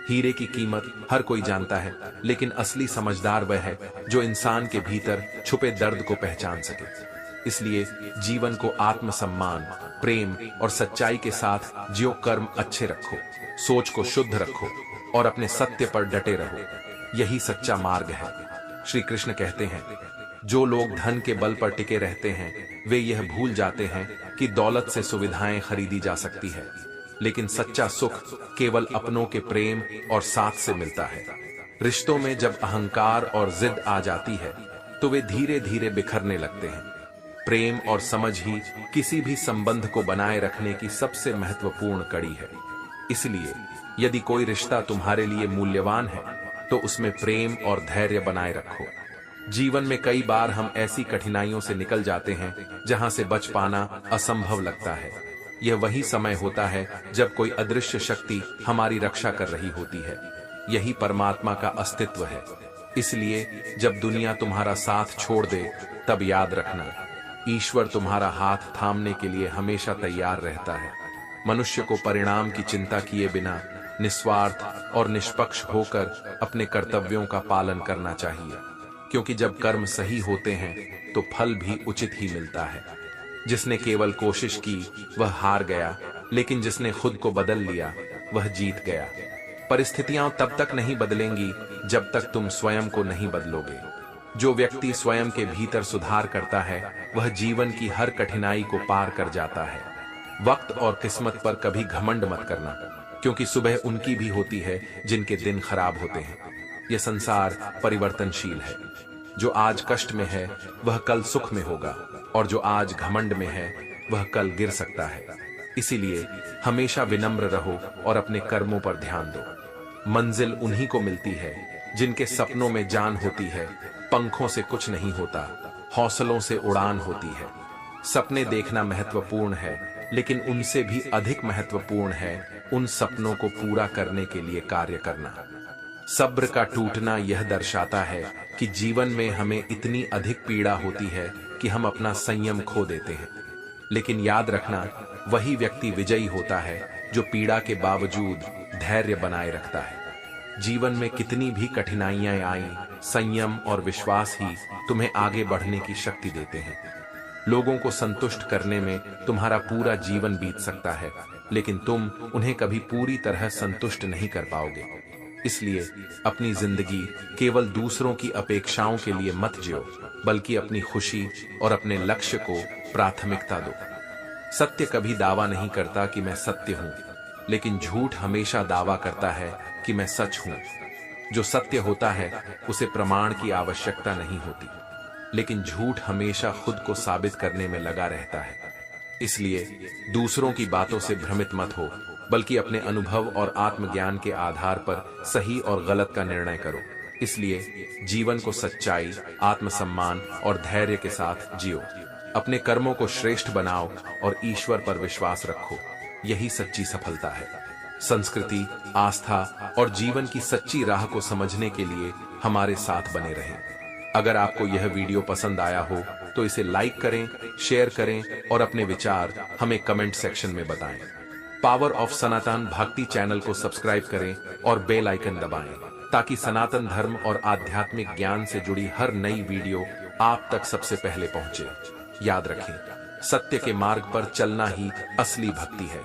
हीरे की कीमत हर कोई जानता है, लेकिन असली समझदार वह है जो इंसान के भीतर छुपे दर्द को पहचान सके। इसलिए जीवन को आत्मसम्मान, प्रेम और सच्चाई के साथ जियो। कर्म अच्छे रखो, सोच को शुद्ध रखो और अपने सत्य पर डटे रहो। यही सच्चा मार्ग है। श्री कृष्ण कहते हैं, जो लोग धन के बल पर टिके रहते हैं वे यह भूल जाते हैं कि दौलत से सुविधाएं खरीदी जा सकती है, लेकिन सच्चा सुख केवल अपनों के प्रेम और साथ से मिलता है। रिश्तों में जब अहंकार और जिद आ जाती है तो वे धीरे धीरे बिखरने लगते हैं। प्रेम और समझ ही किसी भी संबंध को बनाए रखने की सबसे महत्वपूर्ण कड़ी है। इसलिए यदि कोई रिश्ता तुम्हारे लिए मूल्यवान है तो उसमें प्रेम और धैर्य बनाए रखो। जीवन में कई बार हम ऐसी कठिनाइयों से निकल जाते हैं जहां से बच पाना असंभव लगता है। यह वही समय होता है जब कोई अदृश्य शक्ति हमारी रक्षा कर रही होती है। यही परमात्मा का अस्तित्व है। इसलिए जब दुनिया तुम्हारा साथ छोड़ दे तब याद रखना, ईश्वर तुम्हारा हाथ थामने के लिए हमेशा तैयार रहता है। मनुष्य को परिणाम की चिंता किए बिना निस्वार्थ और निष्पक्ष होकर अपने कर्तव्यों का पालन करना चाहिए, क्योंकि जब कर्म सही होते हैं तो फल भी उचित ही मिलता है। जिसने केवल कोशिश की वह हार गया, लेकिन जिसने खुद को बदल लिया वह जीत गया। परिस्थितियां तब तक नहीं बदलेंगी जब तक तुम स्वयं को नहीं बदलोगे। जो व्यक्ति स्वयं के भीतर सुधार करता है वह जीवन की हर कठिनाई को पार कर जाता है। वक्त और किस्मत पर कभी घमंड मत करना, क्योंकि सुबह उनकी भी होती है जिनके दिन खराब होते हैं। यह संसार परिवर्तनशील है। जो आज कष्ट में है वह कल सुख में होगा, और जो आज घमंड में है वह कल गिर सकता है। इसीलिए हमेशा विनम्र रहो और अपने कर्मों पर ध्यान दो। मंजिल उन्हीं को मिलती है जिनके सपनों में जान होती है। पंखों से कुछ नहीं होता, हौसलों से उड़ान होती है। सपने देखना महत्वपूर्ण है, लेकिन उनसे भी अधिक महत्वपूर्ण है उन सपनों को पूरा करने के लिए कार्य करना। सब्र का टूटना यह दर्शाता है कि जीवन में हमें इतनी अधिक पीड़ा होती है कि हम अपना संयम खो देते हैं। लेकिन याद रखना, वही व्यक्ति विजयी होता है जो पीड़ा के बावजूद धैर्य बनाए रखता है। जीवन में कितनी भी कठिनाइयां आईं, संयम और विश्वास ही तुम्हें आगे बढ़ने की शक्ति देते हैं। लोगों को संतुष्ट करने में तुम्हारा पूरा जीवन बीत सकता है, लेकिन तुम उन्हें कभी पूरी तरह संतुष्ट नहीं कर पाओगे। इसलिए अपनी जिंदगी केवल दूसरों की अपेक्षाओं के लिए मत जियो, बल्कि अपनी खुशी और अपने लक्ष्य को प्राथमिकता दो। सत्य कभी दावा नहीं करता कि मैं सत्य हूं, लेकिन झूठ हमेशा दावा करता है कि मैं सच हूं। जो सत्य होता है उसे प्रमाण की आवश्यकता नहीं होती, लेकिन झूठ हमेशा खुद को साबित करने में लगा रहता है। इसलिए दूसरों की बातों से भ्रमित मत हो, बल्कि अपने अनुभव और आत्मज्ञान के आधार पर सही और गलत का निर्णय करो। इसलिए जीवन को सच्चाई, आत्मसम्मान और धैर्य के साथ जियो। अपने कर्मों को श्रेष्ठ बनाओ और ईश्वर पर विश्वास रखो। यही सच्ची सफलता है। संस्कृति, आस्था और जीवन की सच्ची राह को समझने के लिए हमारे साथ बने रहें। अगर आपको यह वीडियो पसंद आया हो तो इसे लाइक करें, शेयर करें और अपने विचार हमें कमेंट सेक्शन में बताएं। पावर ऑफ सनातन भक्ति चैनल को सब्सक्राइब करें और बेल आइकन दबाएं, ताकि सनातन धर्म और आध्यात्मिक ज्ञान से जुड़ी हर नई वीडियो आप तक सबसे पहले पहुंचे। याद रखें, सत्य के मार्ग पर चलना ही असली भक्ति है।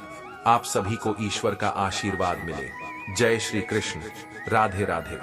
आप सभी को ईश्वर का आशीर्वाद मिले। जय श्री कृष्ण। राधे राधे।